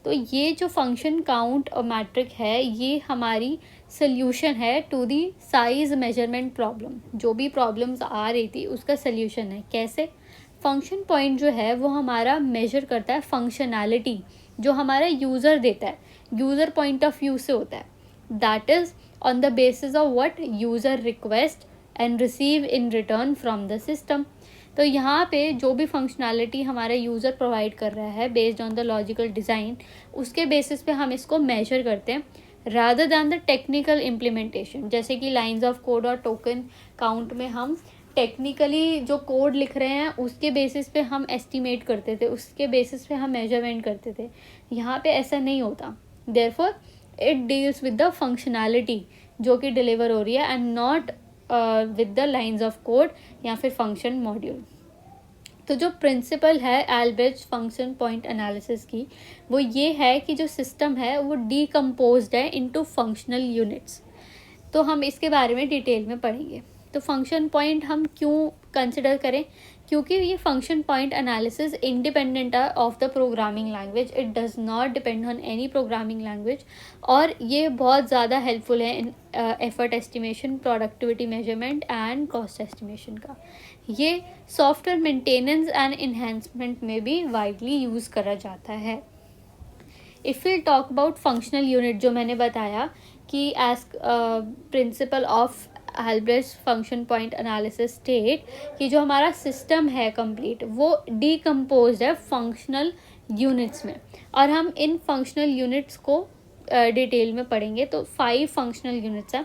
तो ये जो function count और matric है ये हमारी सल्यूशन है to the size measurement problem. जो भी प्रॉब्लम्स आ रही थी उसका सल्यूशन है. कैसे? फंक्शन पॉइंट जो है वो हमारा मेजर करता है फंक्शनैलिटी जो हमारा यूज़र देता है, यूज़र पॉइंट ऑफ व्यू से होता है. That is on the basis of what user request and receive in return from the system. तो यहाँ पे जो भी फंक्शनैलिटी हमारा यूज़र प्रोवाइड कर रहा है based on the logical design, उसके बेसिस पे हम इसको मेजर करते हैं rather than the technical implementation. जैसे कि लाइंस ऑफ कोड और टोकन काउंट में हम टेक्निकली जो कोड लिख रहे हैं उसके बेसिस पे हम एस्टिमेट करते थे, उसके बेसिस पे हम मेजरमेंट करते थे. यहाँ पे ऐसा नहीं होता. Therefore it deals with the functionality जो कि डिलीवर हो रही है and not with the lines of code या फिर फंक्शन मॉड्यूल. तो जो प्रिंसिपल है एल्ब्रेक्ट फंक्शन पॉइंट एनालिसिस की वो ये है कि जो सिस्टम है वो डीकम्पोज्ड है इनटू फंक्शनल यूनिट्स. तो हम इसके बारे में डिटेल में पढ़ेंगे. तो फंक्शन पॉइंट हम क्यों कंसिडर करें? क्योंकि ये फंक्शन पॉइंट एनालिसिस इंडिपेंडेंट है of the programming language. It does not depend on any programming language और ये बहुत ज़्यादा हेल्पफुल है in effort estimation, productivity measurement and cost estimation का. ये सॉफ्टवेयर मेंटेनेंस एंड इन्हेंसमेंट में भी वाइडली यूज़ करा जाता है. If we talk about functional unit, जो मैंने बताया कि as principle of Albrecht function point analysis state कि जो हमारा सिस्टम है कंप्लीट वो डीकम्पोज्ड है फंक्शनल यूनिट्स में, और हम इन फंक्शनल यूनिट्स को डिटेल में पढ़ेंगे। तो 5 फंक्शनल यूनिट्स हैं,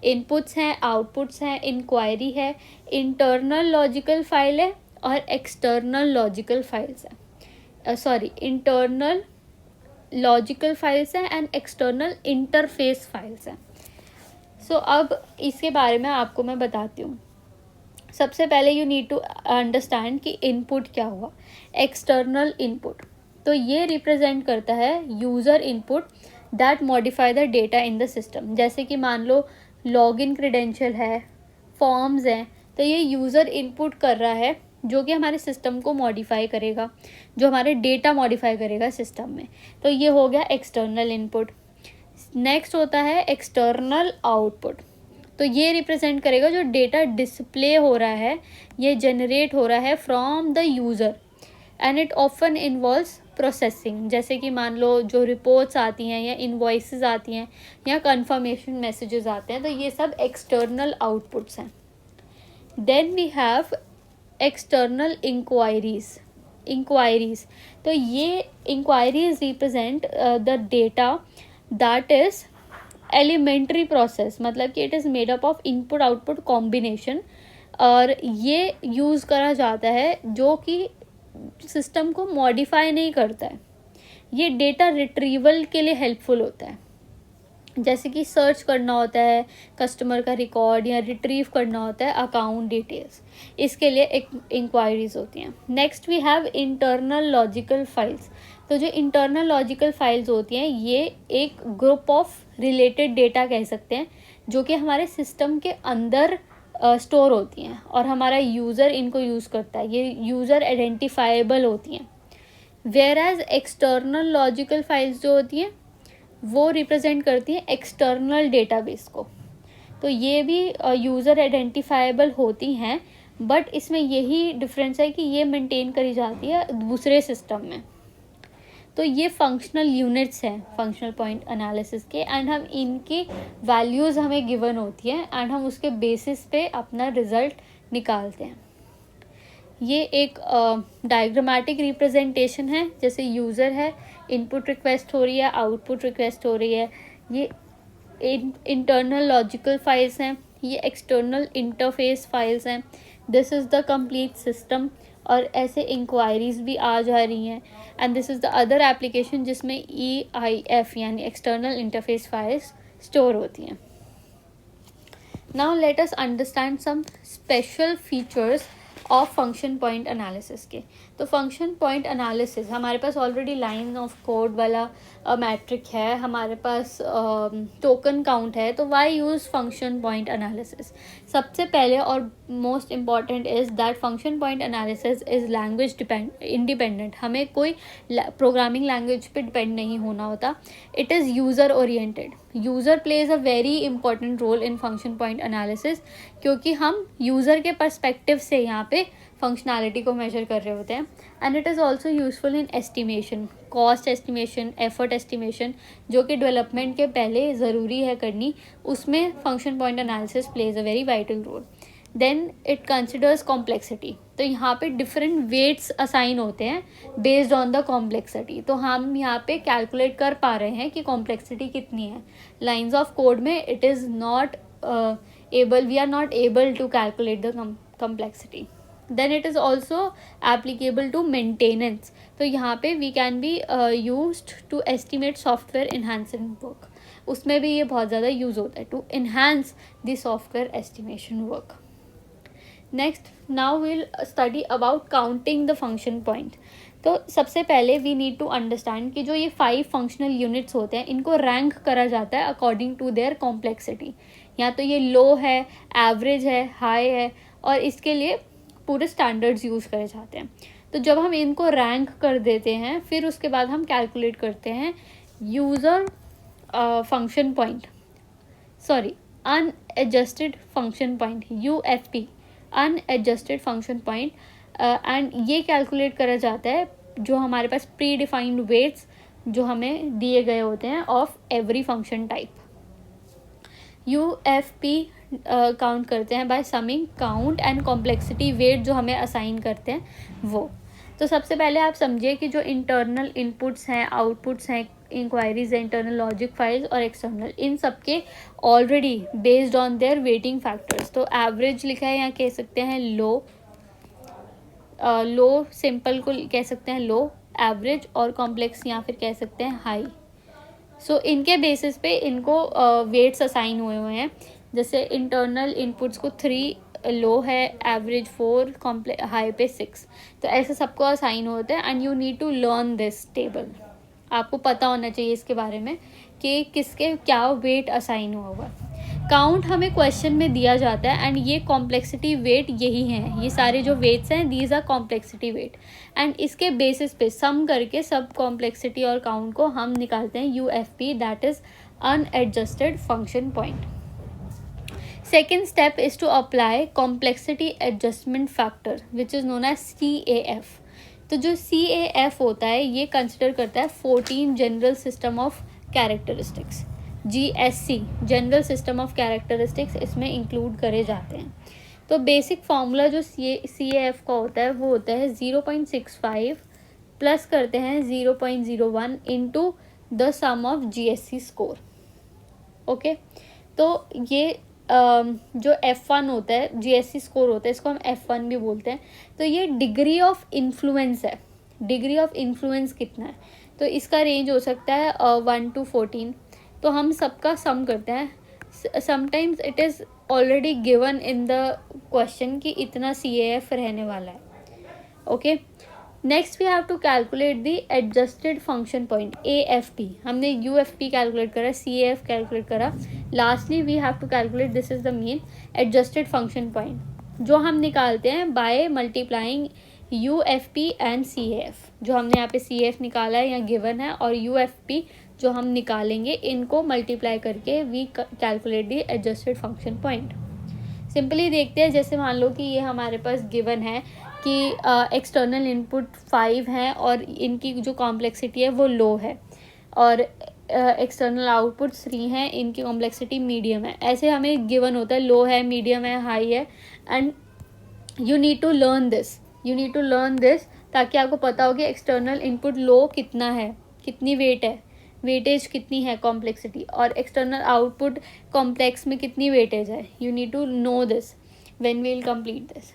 इनपुट्स हैं, आउटपुट्स हैं, इंक्वायरी है, इंटरनल लॉजिकल फाइल है और एक्सटर्नल लॉजिकल फाइल्स है, इंटरनल लॉजिकल फाइल्स हैं एंड एक्सटर्नल इंटरफेस फाइल्स हैं। सो अब इसके बारे में आपको मैं बताती हूँ। सबसे पहले यू नीड टू अंडरस्टैंड कि इनपुट क्या हुआ। एक्सटर्नल इनपुट, तो ये रिप्रेजेंट करता है user input that modify the data in the system. जैसे कि मान लो लॉगिन क्रेडेंशियल है, फॉर्म्स हैं, तो ये यूज़र इनपुट कर रहा है जो कि हमारे सिस्टम को मॉडिफाई करेगा, जो हमारे डेटा मॉडिफाई करेगा सिस्टम में। तो ये हो गया एक्सटर्नल इनपुट। नेक्स्ट होता है एक्सटर्नल आउटपुट, तो ये रिप्रेजेंट करेगा जो डेटा डिस्प्ले हो रहा है, ये जनरेट हो रहा है from the user and it often involves processing. जैसे कि मान लो जो रिपोर्ट्स आती हैं या इनवॉइसेस आती हैं या कंफर्मेशन मैसेजेस आते हैं, तो ये सब एक्सटर्नल आउटपुट्स हैं। Then we have external inquiries, तो ये inquiries represent the data that is elementary process, मतलब कि it is made up of input output combination, और ये यूज़ करा जाता है जो कि सिस्टम को मॉडिफाई नहीं करता है, ये डेटा रिट्रीवल के लिए हेल्पफुल होता है। जैसे कि सर्च करना होता है कस्टमर का रिकॉर्ड या रिट्रीव करना होता है अकाउंट डिटेल्स, इसके लिए एक इंक्वायरीज होती हैं। Next we have internal logical files, तो जो इंटरनल लॉजिकल फाइल्स होती हैं ये एक ग्रुप ऑफ रिलेटेड डेटा कह सकते हैं जो कि हमारे सिस्टम के अंदर स्टोर होती हैं और हमारा यूज़र इनको यूज़ करता है, ये यूज़र आइडेंटिफाइबल होती हैं। Whereas external logical files जो होती हैं वो रिप्रेजेंट करती हैं एक्सटर्नल डेटाबेस को, तो ये भी यूज़र आइडेंटिफाइबल होती हैं, बट इसमें यही डिफरेंस है कि ये मेंटेन करी जाती है दूसरे सिस्टम में। तो ये फंक्शनल यूनिट्स हैं फंक्शनल पॉइंट एनालिसिस के, एंड हम इनकी वैल्यूज़ हमें गिवन होती हैं एंड हम उसके बेसिस पे अपना रिजल्ट निकालते हैं। ये एक डायग्रामेटिक रिप्रेजेंटेशन है, जैसे यूज़र है, इनपुट रिक्वेस्ट हो रही है, आउटपुट रिक्वेस्ट हो रही है, ये इंटरनल लॉजिकल फाइल्स हैं, ये एक्सटर्नल इंटरफेस फाइल्स हैं, this is the complete system, और ऐसे इंक्वायरीज भी आ जा रही हैं, and this is the other application जिसमें EIF यानी एक्सटर्नल इंटरफेस फाइल्स स्टोर होती हैं। Now let us understand some special features of function point analysis के। तो फंक्शन पॉइंट एनालिसिस हमारे पास ऑलरेडी लाइन ऑफ कोड वाला मैट्रिक है, हमारे पास टोकन काउंट है, तो why use function point analysis. सबसे पहले और most important is that function point analysis is language independent, हमें कोई प्रोग्रामिंग लैंग्वेज पे डिपेंड नहीं होना होता। It is user oriented, user plays a very important role in function point analysis, क्योंकि हम यूज़र के पर्सपेक्टिव से यहाँ पे फंक्शनैलिटी को मेजर कर रहे होते हैं। And it is also useful in estimation, cost estimation, effort estimation, जो कि डेवलपमेंट के पहले ज़रूरी है करनी, उसमें function point analysis plays a very vital role. Then it considers complexity, तो यहाँ पे डिफरेंट वेट्स असाइन होते हैं बेस्ड ऑन द कॉम्प्लेक्सिटी, तो हम यहाँ पे कैलकुलेट कर पा रहे हैं कि कॉम्प्लेक्सिटी कितनी है। लाइन्स ऑफ कोड में it is not we are not able to calculate the complexity. Then it is also applicable to maintenance, तो यहाँ पे we can be used to estimate software enhancing work, उसमें भी ये बहुत ज़्यादा यूज़ होता है to enhance the software estimation work. Next, now we'll study about counting the function point. तो सबसे पहले वी नीड टू अंडरस्टैंड कि जो ये 5 फंक्शनल यूनिट्स होते हैं इनको रैंक करा जाता है अकॉर्डिंग टू देयर कॉम्प्लेक्सिटी, या तो ये लो है, एवरेज है, हाई है, और इसके लिए पूरे स्टैंडर्ड्स यूज़ करे जाते हैं। तो जब हम इनको रैंक कर देते हैं फिर उसके बाद हम कैलकुलेट करते हैं user function point, unadjusted function point, UFP, unadjusted function point, and ये कैलकुलेट करा जाता है जो हमारे पास प्री डिफाइंड वेट्स जो हमें दिए गए होते हैं of every function type. UFP count करते हैं by summing count and complexity weight जो हमें असाइन करते हैं वो। तो सबसे पहले आप समझिए कि जो इंटरनल इनपुट्स हैं, आउटपुट्स हैं, इंक्वायरीज हैं, इंटरनल लॉजिक फाइल्स और एक्सटर्नल, इन सब के already based on their waiting factors. तो एवरेज लिखा है, यहाँ कह सकते हैं लो सिंपल को कह सकते हैं लो, एवरेज और कॉम्प्लेक्स या फिर कह सकते हैं हाई। सो इनके बेसिस पे इनको वेट्स असाइन हुए हैं। जैसे इंटरनल इनपुट्स को 3 लो है, एवरेज 4, हाई पे 6। तो ऐसे सबको असाइन होते हैं and you need to learn this table. आपको पता होना चाहिए इसके बारे में कि किसके क्या वेट असाइन हुआ हुआ। काउंट हमें क्वेश्चन में दिया जाता है एंड ये कॉम्प्लेक्सिटी वेट यही हैं, ये सारे जो वेट्स हैं these are complexity weight and इसके बेसिस पे सम करके सब कॉम्प्लेक्सिटी और काउंट को हम निकालते हैं UFP, that is unadjusted function point. Second step is to apply complexity adjustment factor which is known as CAF। तो जो CAF होता है ये कंसिडर करता है 14 general system of characteristics, GSC general system of characteristics इसमें इंक्लूड करे जाते हैं। तो बेसिक फार्मूला जो CAF का होता है वो होता है 0.65 प्लस करते हैं 0.01 into the sum of GSC score. Okay, तो ये जो F1 होता है, GSC स्कोर होता है, इसको हम F1 भी बोलते हैं। तो ये डिग्री ऑफ इन्फ्लुएंस है, डिग्री ऑफ इन्फ्लुएंस कितना है, तो इसका रेंज हो सकता है 1 to 14। तो हम सबका सम करते हैं। Sometimes it is already given in the question कि इतना CAF रहने वाला है। Okay, next we have to calculate the adjusted function point AFP। हमने UFP कैलकुलेट करा, CAF कैलकुलेट करा, lastly we have to calculate, this is the main adjusted function point जो हम निकालते हैं by multiplying UFP and CAF। जो हमने यहाँ पे CAF निकाला है या गिवन है और UFP जो हम निकालेंगे, इनको मल्टीप्लाई करके we calculate the adjusted function point. Simply देखते हैं, जैसे मान लो कि ये हमारे पास गिवन है कि एक्सटर्नल इनपुट 5 हैं और इनकी जो कॉम्प्लेक्सिटी है वो लो है और एक्सटर्नल आउटपुट 3 हैं, इनकी कॉम्प्लेक्सिटी मीडियम है। ऐसे हमें गिवन होता है लो है, मीडियम है, हाई है and you need to learn this, you need to learn this ताकि आपको पता हो कि एक्सटर्नल इनपुट लो कितना है, कितनी वेट है, वेटेज कितनी है कॉम्प्लेक्सिटी, और एक्सटर्नल आउटपुट कॉम्प्लेक्स में कितनी वेटेज है। You need to know this when we will complete this.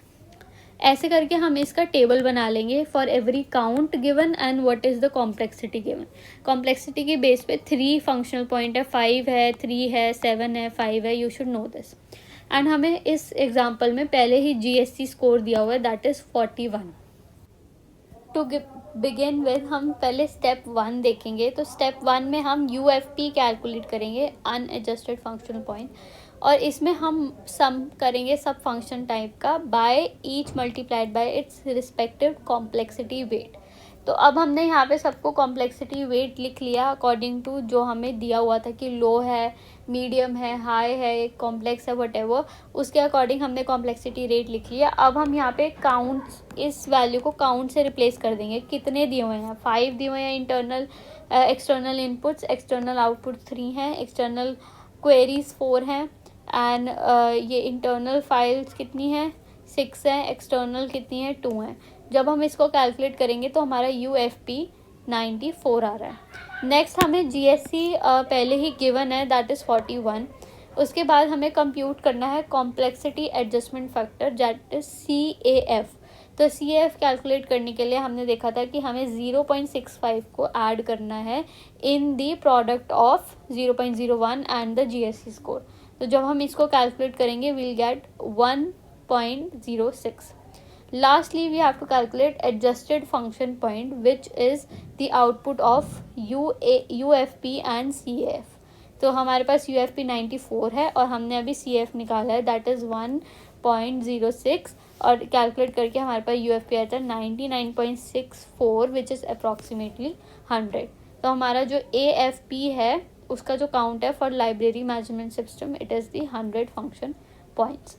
ऐसे करके हम इसका टेबल बना लेंगे for every count given and what is the complexity given. Complexity के बेस पे 3 फंक्शनल पॉइंट है, 5 है, 3 है, 7 है, 5 है, you should know this. And हमें इस एग्जाम्पल में पहले ही GSC स्कोर दिया हुआ है, that is 41। To begin with हम पहले स्टेप 1 देखेंगे। तो स्टेप 1 में हम UFP कैलकुलेट करेंगे, अनएडजस्टेड फंक्शनल पॉइंट, और इसमें हम सम करेंगे सब फंक्शन टाइप का by each multiplied by its respective complexity weight. तो अब हमने यहाँ पे सबको कॉम्प्लेक्सिटी वेट लिख लिया अकॉर्डिंग टू जो हमें दिया हुआ था कि लो है, मीडियम है, हाई है, कॉम्प्लेक्स है, व्हाटएवर, उसके अकॉर्डिंग हमने कॉम्प्लेक्सिटी रेट लिख लिया। अब हम यहाँ पे काउंट, इस वैल्यू को काउंट से रिप्लेस कर देंगे। कितने दिए हुए हैं, 5 दिए हुए हैं internal external inputs, external output 3 हैं, एक्सटर्नल क्वेरीज 4 हैं एंड ये इंटरनल फाइल्स कितनी हैं, 6 हैं, एक्सटर्नल कितनी है, 2 हैं। जब हम इसको कैलकुलेट करेंगे तो हमारा UFP 94 आ रहा है। नेक्स्ट हमें GSC पहले ही गिवन है, दैट इज़ 41। उसके बाद हमें कंप्यूट करना है complexity adjustment factor, that is CAF। तो CAF कैलकुलेट करने के लिए हमने देखा था कि हमें 0.65 को ऐड करना है in the product of 0.01 and the GSC score. तो जब हम इसको कैलकुलेट करेंगे will get 1.06। Lastly, we have to calculate adjusted function point, which is the output of UFP and CAF. तो हमारे पास UFP 94 है और हमने अभी CAF निकाला है, दैट इज़ 1.06, और कैलकुलेट करके हमारे पास UFP आता है 99.64 विच इज़ अप्रॉक्सीमेटली 100। तो हमारा जो AFP है उसका जो काउंट है for library management system, it is the 100 function points.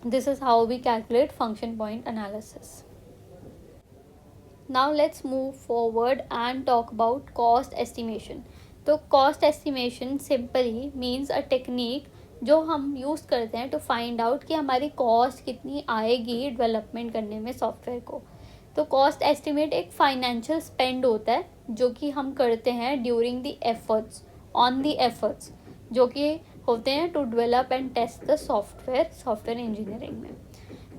This is how we calculate function point analysis. Now let's move forward and talk about cost estimation. तो cost estimation simply means a technique जो हम use करते हैं to find out कि हमारी cost कितनी आएगी development करने में सॉफ्टवेयर को। तो कॉस्ट एस्टिमेट एक फाइनेंशियल स्पेंड होता है जो कि हम करते हैं during the efforts, on the efforts जो कि होते हैं to develop and test the software engineering में।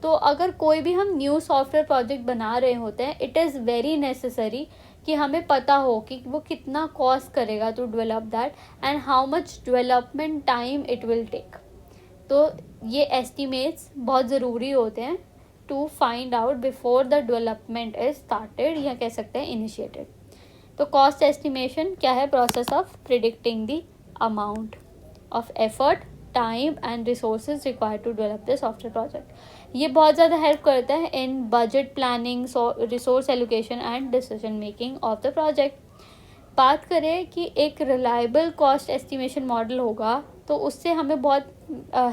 तो अगर कोई भी हम न्यू सॉफ्टवेयर प्रोजेक्ट बना रहे होते हैं, इट इज़ वेरी नेसेसरी कि हमें पता हो कि वो कितना कॉस्ट करेगा to develop that and how much development time it will take. तो ये एस्टिमेट्स बहुत ज़रूरी होते हैं to find out before the development is started, या कह सकते हैं इनिशिएटेड। तो कॉस्ट एस्टिमेशन क्या है? Process of predicting the amount of effort, time and resources required to develop the software project. ये बहुत ज़्यादा हेल्प करता है in budget planning, resource allocation and decision making of the project. बात करें कि एक रिलायबल कॉस्ट एस्टिमेशन मॉडल होगा तो उससे हमें बहुत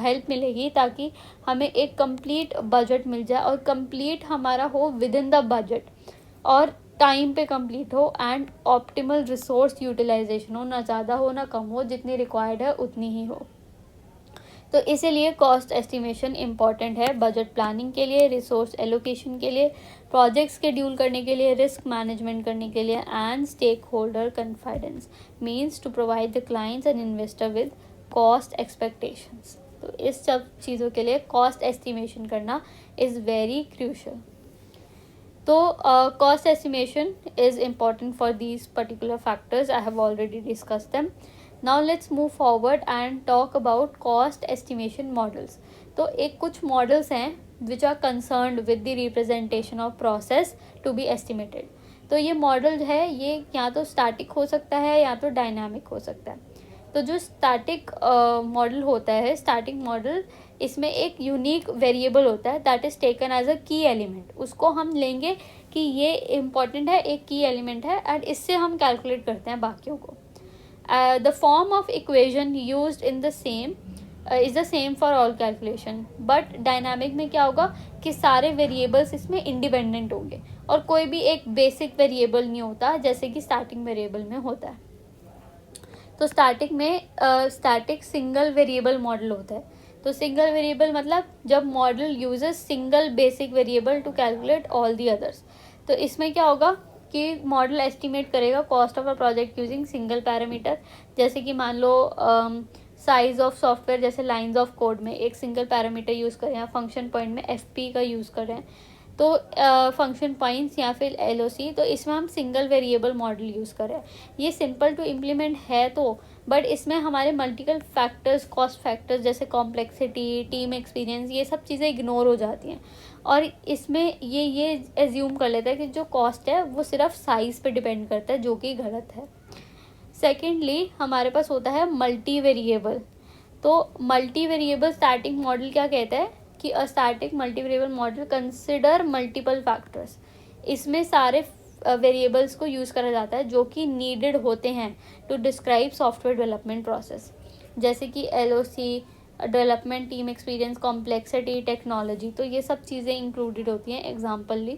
हेल्प मिलेगी ताकि हमें एक कंप्लीट बजट मिल जाए और कंप्लीट हमारा हो विद इन द बजट और टाइम पे कंप्लीट हो एंड ऑप्टिमल रिसोर्स यूटिलाइजेशन हो, ना ज़्यादा हो ना कम हो, जितनी रिक्वायर्ड है उतनी ही हो। तो इसीलिए कॉस्ट एस्टिमेशन इम्पॉर्टेंट है बजट प्लानिंग के लिए, रिसोर्स एलोकेशन के लिए, प्रोजेक्ट शेड्यूल करने के लिए, रिस्क मैनेजमेंट करने के लिए and stakeholder confidence means to provide the clients and investor with cost expectations. तो इस सब चीज़ों के लिए कॉस्ट एस्टिमेशन करना इज़ वेरी क्रूशल। तो cost estimation is important for these particular factors, I have already discussed them. Now let's move forward and talk about cost estimation models. तो एक कुछ models हैं which are concerned with the representation of process to be estimated. तो ये model है, ये या तो static हो सकता है या तो dynamic हो सकता है। तो जो static model होता है, static model, इसमें एक यूनिक वेरिएबल होता है that is taken as a key element. उसको हम लेंगे कि ये इम्पॉर्टेंट है, एक की एलिमेंट है, एंड इससे हम कैलकुलेट करते हैं बाकियों को। The form of equation used in the same is the same for all calculation, but dynamic में क्या होगा कि सारे वेरिएबल्स इसमें इंडिपेंडेंट होंगे और कोई भी एक बेसिक वेरिएबल नहीं होता जैसे कि स्टार्टिंग वेरिएबल में होता है। तो स्टैटिक में स्टैटिक सिंगल वेरिएबल मॉडल होता है। तो सिंगल वेरिएबल मतलब जब model uses single basic variable to calculate all the others. तो इसमें क्या होगा कि मॉडल एस्टिमेट करेगा cost of a project using single parameter. जैसे कि मान लो साइज ऑफ सॉफ्टवेयर, जैसे लाइंस ऑफ कोड में एक सिंगल पैरामीटर यूज़ कर रहे हैं, फंक्शन पॉइंट में FP का यूज़ कर रहे हैं, तो फंक्शन पॉइंट्स या फिर LOC, तो इसमें हम सिंगल वेरिएबल मॉडल यूज़ कर रहे हैं। ये सिंपल टू इम्प्लीमेंट है तो, बट इसमें हमारे मल्टीपल फैक्टर्स, कॉस्ट फैक्टर्स जैसे कॉम्प्लेक्सिटी, टीम एक्सपीरियंस, ये सब चीज़ें इग्नोर हो जाती हैं और इसमें ये एज्यूम कर लेता है कि जो कॉस्ट है वो सिर्फ साइज़ पे डिपेंड करता है, जो कि गलत है। सेकेंडली हमारे पास होता है मल्टी वेरिएबल। तो मल्टी वेरिएबल स्टैटिक मॉडल क्या कहता है कि a static multi variable model consider multiple factors. इसमें सारे वेरिएबल्स को यूज़ करा जाता है जो कि नीडेड होते हैं to describe software development process, जैसे कि LOC, development, team experience, complexity, technology. तो ये सब चीज़ें इंक्लूडेड होती हैं एग्जाम्पलली।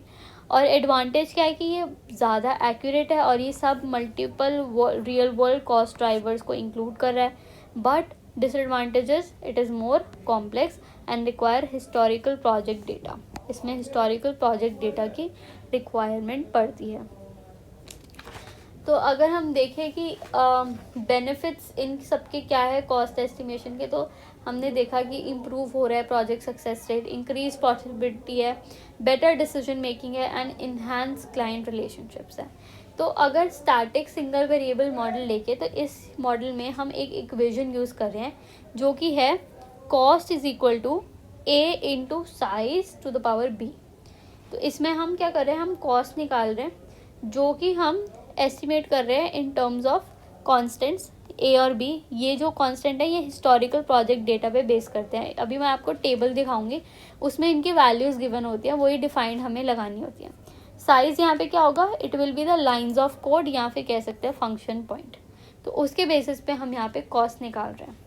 और एडवांटेज क्या है कि ये ज़्यादा एक्यूरेट है और ये सब multiple real world cost drivers को इंक्लूड कर रहा है। But disadvantages, it is more complex and require historical project data. इसमें हिस्टोरिकल प्रोजेक्ट डेटा की रिक्वायरमेंट पड़ती है। तो अगर हम देखें कि बेनिफिट्स इन सबके क्या है कॉस्ट एस्टिमेशन के, तो हमने देखा कि इम्प्रूव हो रहा है project success rate, increase possibility है, बेटर डिसीजन मेकिंग है एंड इन्हांस क्लाइंट रिलेशनशिप्स है। तो अगर स्टैटिक सिंगल वेरिएबल मॉडल लेके, तो इस मॉडल में हम एक इक्वेशन यूज़ कर रहे हैं जो कि है cost is equal to A into size to the power B। तो इसमें हम क्या कर रहे हैं, हम कॉस्ट निकाल रहे हैं जो कि हम एस्टिमेट कर रहे हैं in terms of constants A और B। ये जो कांस्टेंट है ये हिस्टोरिकल प्रोजेक्ट डेटा पे बेस करते हैं। अभी मैं आपको टेबल दिखाऊंगी, उसमें इनकी वैल्यूज़ गिवन होती हैं, वही डिफाइंड हमें लगानी होती है। साइज़ यहाँ पे क्या होगा, it will be the lines of code या फिर कह सकते हैं फंक्शन पॉइंट। तो उसके बेसिस पे हम यहाँ पे कॉस्ट निकाल रहे हैं।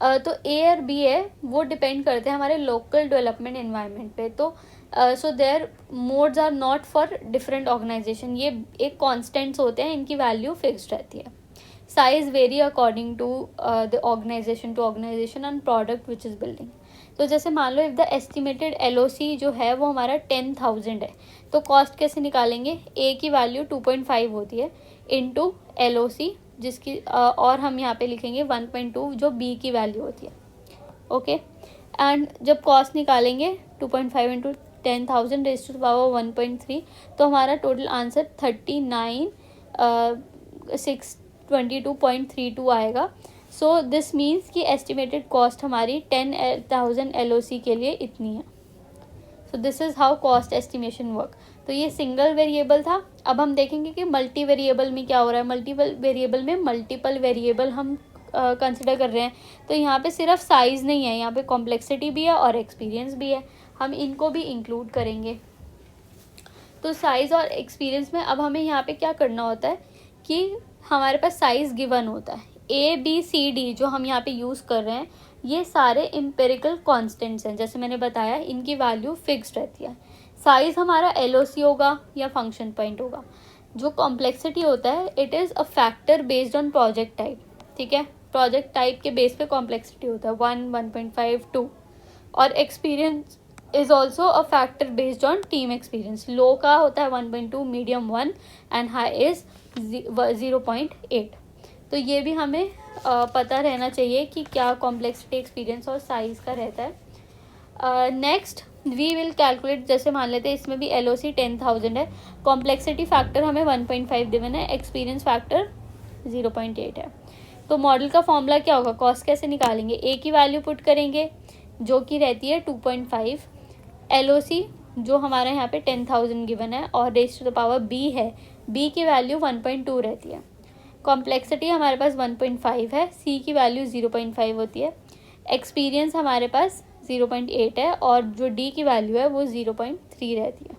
तो A और B है वो डिपेंड करते हैं हमारे लोकल डेवलपमेंट एनवायरनमेंट पे। तो so there modes are not for different organisation. ये एक कॉन्स्टेंट्स होते हैं, इनकी वैल्यू फिक्स्ड रहती है। Size vary according to the organisation to organisation and product which is building. तो जैसे मान लो इफ़ द एस्टिमेटेड LOC जो है वो हमारा 10,000 है, तो कॉस्ट कैसे निकालेंगे. ए की वैल्यू 2.5 होती है इंटू LOC जिसकी और हम यहाँ पे लिखेंगे 1.2 जो बी की वैल्यू होती है. ओके. एंड जब कॉस्ट निकालेंगे 2.5 into 10,000 raise to the power 1.3, तो हमारा टोटल आंसर 39,622.32 आएगा. सो दिस मीन्स कि एस्टिमेटेड कॉस्ट हमारी 10,000 LOC के लिए इतनी है. So this is how cost estimation work. तो ये सिंगल वेरिएबल था. अब हम देखेंगे कि मल्टी वेरिएबल में क्या हो रहा है. मल्टी वेरिएबल में मल्टीपल वेरिएबल हम कंसिडर कर रहे हैं. तो यहाँ पे सिर्फ साइज़ नहीं है, यहाँ पे कॉम्प्लेक्सिटी भी है और एक्सपीरियंस भी है. हम इनको भी इंक्लूड करेंगे. तो साइज़ और एक्सपीरियंस में अब हमें यहाँ पे क्या करना होता है कि हमारे पास साइज़ गिवन होता है. ABCD जो हम यहाँ पे यूज़ कर रहे हैं ये सारे एम्पिरिकल कॉन्स्टेंट्स हैं. जैसे मैंने बताया इनकी वैल्यू फिक्स्ड रहती है. साइज़ हमारा LOC होगा या फंक्शन पॉइंट होगा. जो कॉम्प्लेक्सिटी होता है it is a factor based on project type. ठीक है, प्रोजेक्ट टाइप के बेस पे कॉम्प्लेक्सिटी होता है 1, 1.5, 2. और experience is also a factor based on team experience. लो का होता है 1.2, मीडियम 1 एंड हाई इज 0.8. तो ये भी हमें पता रहना चाहिए कि क्या कॉम्प्लेक्सिटी, एक्सपीरियंस और साइज़ का रहता है. Next we will calculate. जैसे मान लेते हैं इसमें भी LOC 10,000 है, कॉम्प्लेक्सिटी फैक्टर हमें 1.5 गिवन है, एक्सपीरियंस फैक्टर 0.8 है. तो मॉडल का फॉर्मूला क्या होगा. कॉस्ट कैसे निकालेंगे. ए की वैल्यू पुट करेंगे जो कि रहती है 2.5. LOC जो हमारे यहाँ पे 10,000 गिवन है और raise to the power B है, बी की वैल्यू 1.2 रहती है. कॉम्प्लेक्सिटी हमारे पास 1.5 है, सी की वैल्यू 0.5 होती है. एक्सपीरियंस हमारे पास 0.8 है और जो डी की वैल्यू है वो 0.3 रहती है.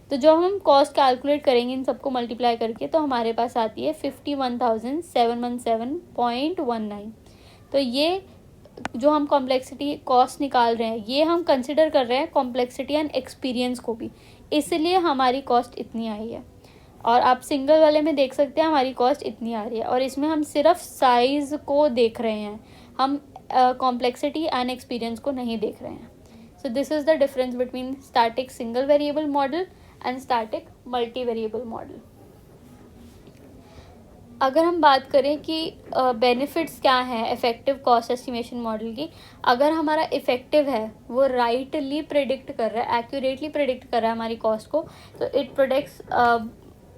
तो जो हम कॉस्ट कैलकुलेट करेंगे इन सबको मल्टीप्लाई करके तो हमारे पास आती है 51,717.19. तो ये जो हम कॉम्प्लेक्सिटी कॉस्ट निकाल रहे हैं ये हम कंसिडर कर रहे हैं कॉम्प्लेक्सिटी एंड एक्सपीरियंस को भी, इसलिए हमारी कॉस्ट इतनी आई है. और आप सिंगल वाले में देख सकते हैं हमारी कॉस्ट इतनी आ रही है और इसमें हम सिर्फ साइज़ को देख रहे हैं, हम कॉम्प्लेक्सिटी एंड एक्सपीरियंस को नहीं देख रहे हैं. सो this is the difference between static single variable model and static multi variable model. अगर हम बात करें कि बेनिफिट्स क्या हैं इफ़ेक्टिव कॉस्ट एस्टिमेशन मॉडल की. अगर हमारा इफ़ेक्टिव है वो राइटली प्रिडिक्ट कर रहा है, एक्यूरेटली प्रिडिक्ट कर रहा है हमारी कॉस्ट को, तो it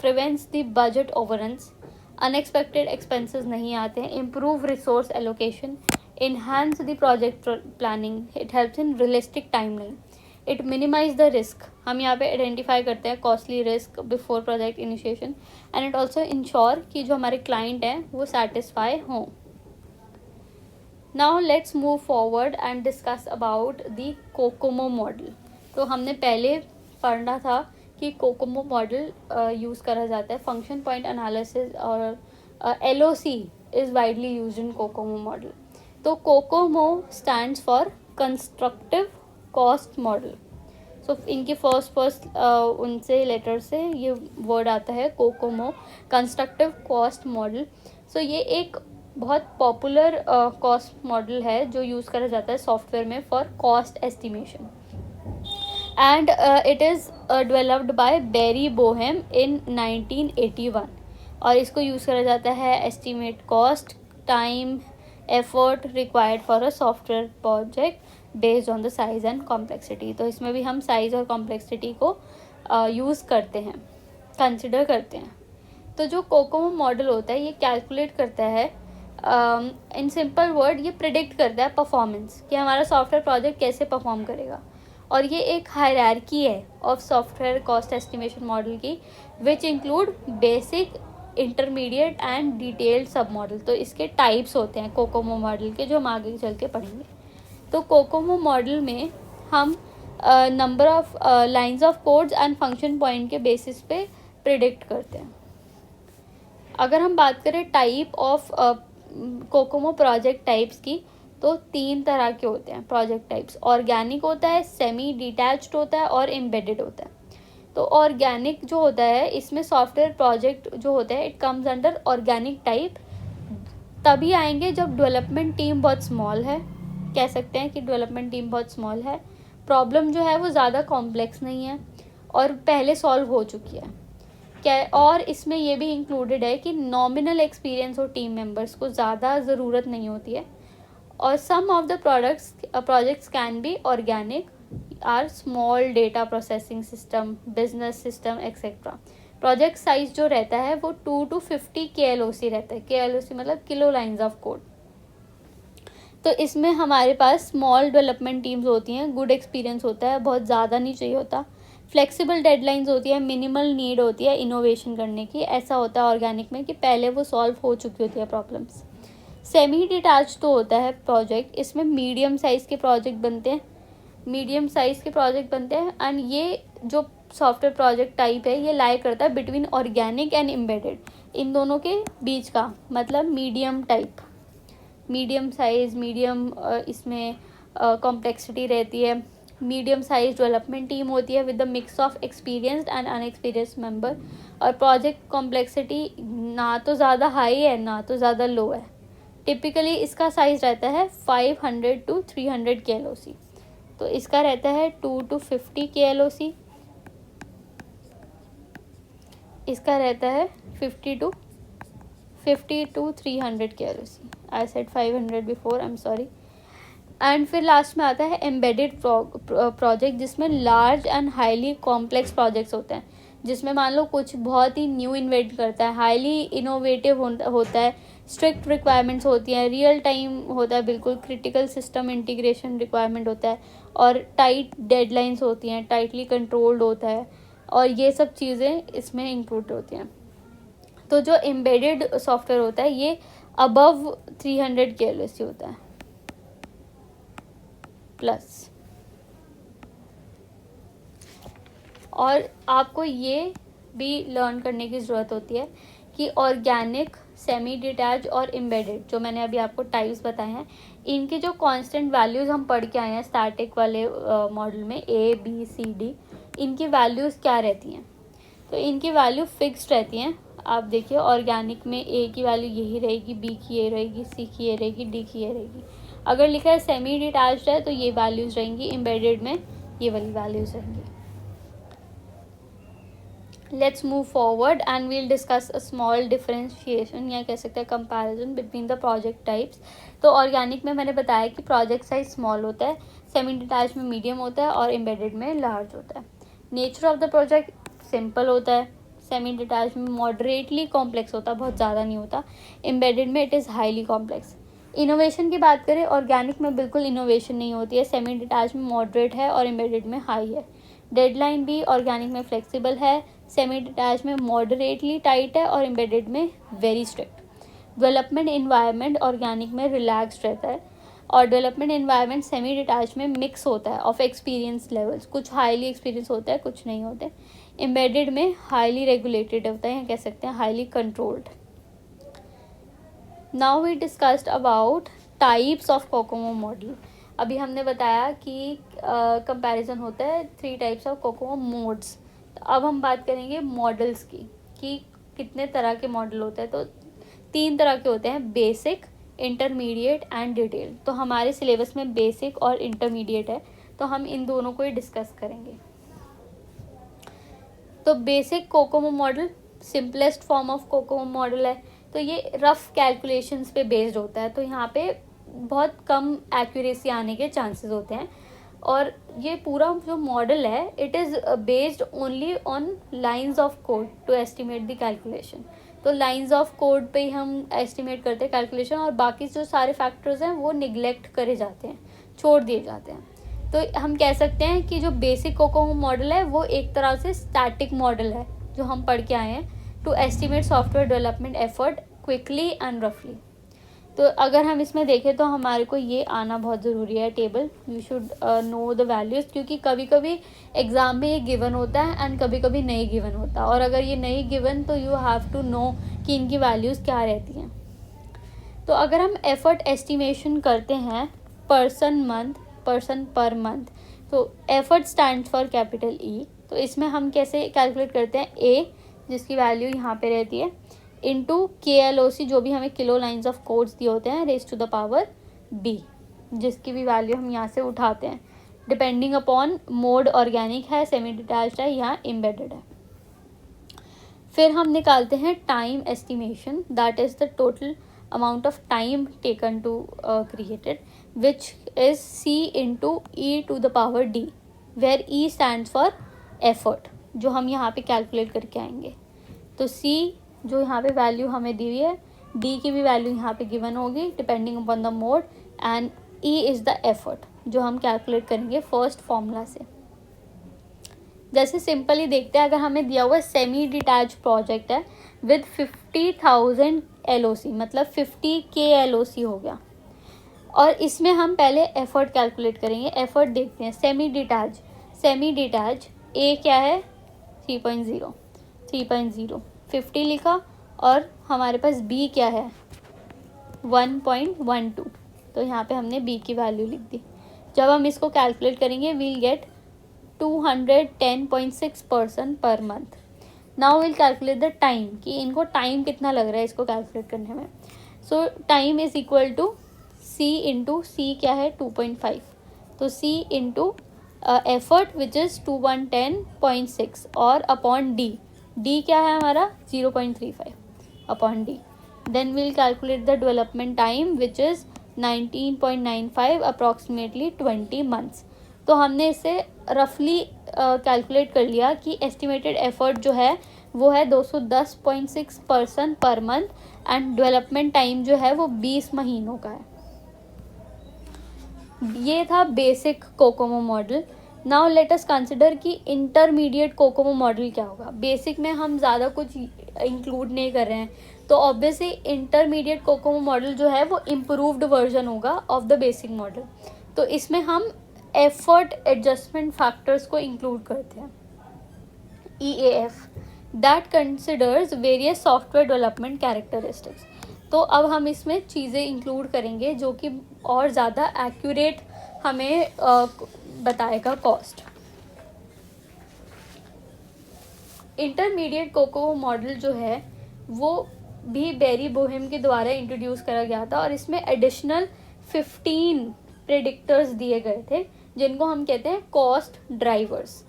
prevents the budget overruns, unexpected expenses नहीं आते हैं, improve resource allocation, enhance the project planning, it helps in realistic timeline, it minimize the risk. हम यहाँ पे आइडेंटिफाई करते हैं costly risk before project initiation and it also ensure कि जो हमारे क्लाइंट हैं वो सेटिस्फाई हों. Now let's move forward and discuss about the Kokomo model. तो हमने पहले पढ़ना था कि कोकोमो मॉडल यूज़ करा जाता है फंक्शन पॉइंट एनालिसिस और LOC is widely used in COCOMO model. तो COCOMO stands for constructive cost model. So इनके फर्स्ट उनसे लेटर से ये वर्ड आता है COCOMO, constructive cost model. So ये एक बहुत पॉपुलर कॉस्ट मॉडल है जो यूज़ करा जाता है सॉफ्टवेयर में for cost estimation and it is developed by Barry Boehm in 1981. और इसको यूज़ करा जाता है estimate cost, time, effort required for a software project based on the size and complexity. तो इसमें भी हम साइज़ और कॉम्प्लेक्सिटी को यूज़ करते हैं, कंसिडर करते हैं. तो जो कोकोमो मॉडल होता है ये कैलकुलेट करता है, इन सिंपल वर्ड ये प्रिडिक्ट करता है परफॉर्मेंस कि हमारा सॉफ्टवेयर प्रोजेक्ट कैसे परफॉर्म करेगा. और ये एक हायरार्की है of software cost estimation model की which include basic, intermediate and detailed sub model. तो इसके टाइप्स होते हैं कोकोमो मॉडल के जो हम आगे चल के पढ़ेंगे. तो कोकोमो मॉडल में हम number of lines of codes and function point के बेसिस पे प्रिडिक्ट करते हैं. अगर हम बात करें type of Kokomo project types की तो 3 तरह के होते हैं प्रोजेक्ट टाइप्स. ऑर्गेनिक होता है, सेमी डिटैच्ड होता है और एम्बेडेड होता है. तो ऑर्गेनिक जो होता है इसमें सॉफ्टवेयर प्रोजेक्ट जो होता है it comes under organic type तभी आएंगे जब डेवलपमेंट टीम बहुत स्मॉल है, कह सकते हैं कि डेवलपमेंट टीम बहुत स्मॉल है, प्रॉब्लम जो है वो ज़्यादा कॉम्प्लेक्स नहीं है और पहले सॉल्व हो चुकी है। क्या, और इसमें ये भी इंक्लूडेड है कि नॉमिनल एक्सपीरियंस हो टीम मेंबर्स को, ज़्यादा ज़रूरत नहीं होती है। और some of the projects can be organic, or small data processing system, business system et cetera. Project size जो रहता है वो 2 to 50 KLOC रहता है। KLOC मतलब किलो लाइन्स ऑफ कोड। तो इसमें हमारे पास स्मॉल डेवलपमेंट टीम्स होती हैं, गुड एक्सपीरियंस होता है, बहुत ज़्यादा नहीं चाहिए होता, फ्लेक्सिबल डेडलाइंस होती है, मिनिमल नीड होती है इनोवेशन करने की। ऐसा होता है ऑर्गेनिक में कि पहले वो सॉल्व हो चुकी होती है प्रॉब्लम्स। सेमी डिटैच तो होता है प्रोजेक्ट, इसमें मीडियम साइज़ के प्रोजेक्ट बनते हैं, एंड ये जो सॉफ्टवेयर प्रोजेक्ट टाइप है ये लाई करता है बिटवीन ऑर्गेनिक एंड एम्बेडेड, इन दोनों के बीच का, मतलब medium type, medium size, medium इसमें कॉम्प्लेक्सिटी रहती है। मीडियम साइज डेवलपमेंट टीम होती है with the mix of experienced and inexperienced member. और प्रोजेक्ट कॉम्प्लेक्सिटी ना तो ज़्यादा हाई है ना तो ज़्यादा लो है। टिपिकली इसका साइज़ रहता है 500 to 300 KLOC। तो इसका रहता है 2 to 50 KLOC, इसका रहता है 50 to 300 KLOC। I said 500 before, I am sorry. And फिर लास्ट में आता है एम्बेडेड प्रोजेक्ट, जिसमें large and highly complex projects होते हैं, जिसमें मान लो कुछ बहुत ही न्यू इन्वेंट करता है, हाईली इनोवेटिव होता है, स्ट्रिक्ट रिक्वायरमेंट्स होती हैं, रियल टाइम होता है, बिल्कुल क्रिटिकल सिस्टम इंटीग्रेशन रिक्वायरमेंट होता है, और टाइट डेडलाइंस होती हैं, टाइटली कंट्रोल्ड होता है, और ये सब चीज़ें इसमें इंक्लूड होती हैं। तो जो एम्बेडेड सॉफ्टवेयर होता है ये अबव 300 KLOC होता है प्लस। और आपको ये भी लर्न करने की ज़रूरत होती है कि ऑर्गेनिक, सेमी डिटैच और एम्बेडेड, जो मैंने अभी आपको टाइप्स बताए हैं, इनकी जो कांस्टेंट वैल्यूज़ हम पढ़ के आए हैं स्टैटिक वाले मॉडल में, A B C D, इनकी वैल्यूज़ क्या रहती हैं। तो इनकी वैल्यू फिक्स्ड रहती हैं। आप देखिए ऑर्गेनिक में A की वैल्यू यही रहेगी, B की ये रहेगी, C की ये रहेगी, D की ये रहेगी। अगर लिखा है सेमी डिटैच्ड है तो ये वैल्यूज़ रहेंगी, एम्बेडेड में ये वाली वैल्यूज़ रहेंगी। Let's move forward and we'll discuss a small differentiation, या कह सकते हैं comparison between the project types. तो ऑर्गेनिक में मैंने बताया कि प्रोजेक्ट साइज स्मॉल होता है, सेमी डिटैच में मीडियम होता है, और एम्बेडेड में लार्ज होता है। Nature of the project simple होता है, सेमी डिटैच में मॉडरेटली कॉम्प्लेक्स होता है, बहुत ज़्यादा नहीं होता, एम्बेडेड में it is highly complex. Innovation की बात करें, ऑर्गेनिक में बिल्कुल इनोवेशन नहीं होती है, सेमी डिटैच में मॉडरेट है और एम्बेडेड में हाई है। डेडलाइन भी ऑर्गेनिक में फ्लेक्सिबल है, सेमी डिटैच में मॉडरेटली टाइट है, और एम्बेडेड में very strict. Development environment organic में रिलैक्स्ड रहता है, और डेवलपमेंट इन्वायरमेंट सेमी डिटैच में मिक्स होता है ऑफ एक्सपीरियंस लेवल्स, कुछ हाईली एक्सपीरियंस होता है, कुछ नहीं होते। एम्बेडेड में हाईली रेगुलेटेड होता है, या कह सकते हैं highly controlled. Now we discussed about types of COCOMO model. अभी हमने बताया कि कंपैरिजन होता है 3 टाइप्स ऑफ कोकोमो मोड्स। तो अब हम बात करेंगे मॉडल्स की, कि कितने तरह के मॉडल होते हैं। तो 3 तरह के होते हैं, बेसिक, इंटरमीडिएट एंड डिटेल। तो हमारे सिलेबस में बेसिक और इंटरमीडिएट है, तो हम इन दोनों को ही डिस्कस करेंगे। तो basic COCOMO model simplest form of COCOMO model है। तो ये रफ कैलकुलेशंस पे बेस्ड होता है, तो यहाँ पे बहुत कम एक्यूरेसी आने के चांसेस होते हैं। और ये पूरा जो मॉडल है it is based only on lines of code to estimate the calculation. तो लाइंस ऑफ कोड पे ही हम एस्टिमेट करते हैं कैलकुलेशन, और बाकी जो सारे फैक्टर्स हैं वो निगलेक्ट करे जाते हैं, छोड़ दिए जाते हैं। तो हम कह सकते हैं कि जो बेसिक कोकोमो मॉडल है वो एक तरह से स्टैटिक मॉडल है जो हम पढ़ के आए हैं, to estimate software development effort quickly and रफली। तो अगर हम इसमें देखें तो हमारे को ये आना बहुत ज़रूरी है table, you should know the values, क्योंकि कभी कभी एग्ज़ाम में ये गिवन होता है एंड कभी कभी नहीं गिवन होता, और अगर ये नहीं गिवन तो यू हैव टू नो कि इनकी वैल्यूज़ क्या रहती हैं। तो अगर हम एफर्ट एस्टिमेशन करते हैं पर्सन पर मंथ, तो effort stand for capital E. तो इसमें हम कैसे कैलकुलेट करते हैं, ए जिसकी वैल्यू यहाँ पे रहती है, इंटू KLOC, जो भी हमें किलो लाइन्स ऑफ कोड्स दिए होते हैं, raise to the power B, जिसकी भी वैल्यू हम यहाँ से उठाते हैं डिपेंडिंग अपॉन मोड, ऑर्गेनिक है, सेमी डिटैच्ड है या एम्बेडेड है। फिर हम निकालते हैं time estimation, that is the total amount of time taken to create it, which is C into E to the power D, where E stands for effort, जो हम यहाँ पे कैलकुलेट करके आएंगे। तो C जो यहाँ पे वैल्यू हमें दी हुई है, D की भी वैल्यू यहाँ पे गिवन होगी depending upon the mode, and E is the effort जो हम कैलकुलेट करेंगे फर्स्ट फॉर्मूला से। जैसे सिंपली देखते हैं, अगर हमें दिया हुआ सेमी डिटैच प्रोजेक्ट है विद 50,000 LOC, मतलब 50K LOC हो गया, और इसमें हम पहले एफर्ट कैलकुलेट करेंगे। एफर्ट देखते हैं, सेमी डिटैच ए क्या है 3.0, 50 लिखा, और हमारे पास बी क्या है 1.12, तो यहाँ पे हमने बी की वैल्यू लिख दी। जब हम इसको कैलकुलेट करेंगे we'll get 210.6% per month. Now will calculate the time, कि इनको टाइम कितना लग रहा है इसको कैलकुलेट करने में। So time is equal to C into C क्या है 2.5, तो C into effort which is 210.6 और अपॉन डी, डी क्या है हमारा 0.35 upon D. Then will calculate the development time which is 19.95 approximately 20 months. तो हमने इसे रफली कैलकुलेट कर लिया कि एस्टिमेटेड एफर्ट जो है वो है 210.6% per month, and development time जो है वो 20 महीनों का है। ये था basic COCOMO model. Now let us consider कि इंटरमीडिएट कोकोमो मॉडल क्या होगा। बेसिक में हम ज़्यादा कुछ इंक्लूड नहीं कर रहे हैं, तो ऑब्वियसली इंटरमीडिएट कोकोमो मॉडल जो है वो इम्प्रूव्ड वर्जन होगा ऑफ द बेसिक मॉडल। तो इसमें हम एफर्ट एडजस्टमेंट फैक्टर्स को इंक्लूड करते हैं, EAF, that considers various software development characteristics. तो अब हम इसमें चीज़ें इंक्लूड करेंगे जो कि और ज़्यादा एक्यूरेट हमें बताएगा कॉस्ट। इंटरमीडिएट कोकोमो मॉडल जो है वो भी बेरी बोहेम के द्वारा इंट्रोड्यूस करा गया था, और इसमें एडिशनल 15 प्रेडिक्टर्स दिए गए थे जिनको हम कहते हैं कॉस्ट ड्राइवर्स।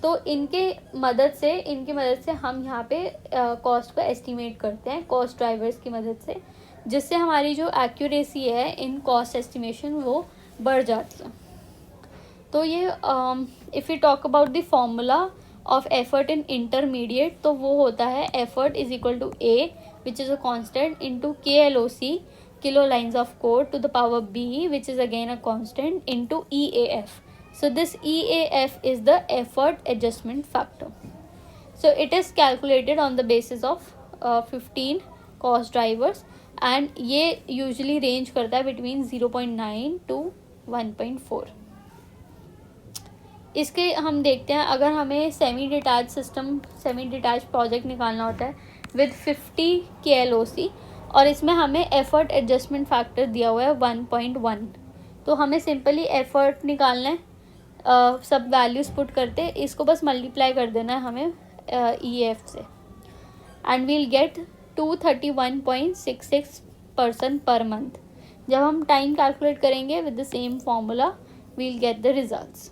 तो इनकी मदद से हम यहाँ पे कॉस्ट को एस्टिमेट करते हैं कॉस्ट ड्राइवर्स की मदद से, जिससे हमारी जो एक्यूरेसी है इन कॉस्ट एस्टिमेशन वो बढ़ जाती है। तो ये if you talk about the formula of effort in intermediate, तो वो होता है effort is equal to A which is a constant into KLOC, kilo lines of code, to the power B, which is again a constant, into EAF. So this EAF is the effort adjustment factor. So it is calculated on the basis of 15 cost drivers, and ये usually range करता है between 0.9 to 1.4. इसके हम देखते हैं, अगर हमें semi detach project निकालना होता है विद 50 KLOC, और इसमें हमें एफर्ट एडजस्टमेंट फैक्टर दिया हुआ है 1.1, तो हमें सिंपली एफर्ट निकालना है, सब वैल्यूज़ पुट करते, इसको बस मल्टीप्लाई कर देना है हमें EAF से, एंड वील गेट 231.66% पर मंथ। जब हम टाइम कैलकुलेट करेंगे with the same formula we'll get the results.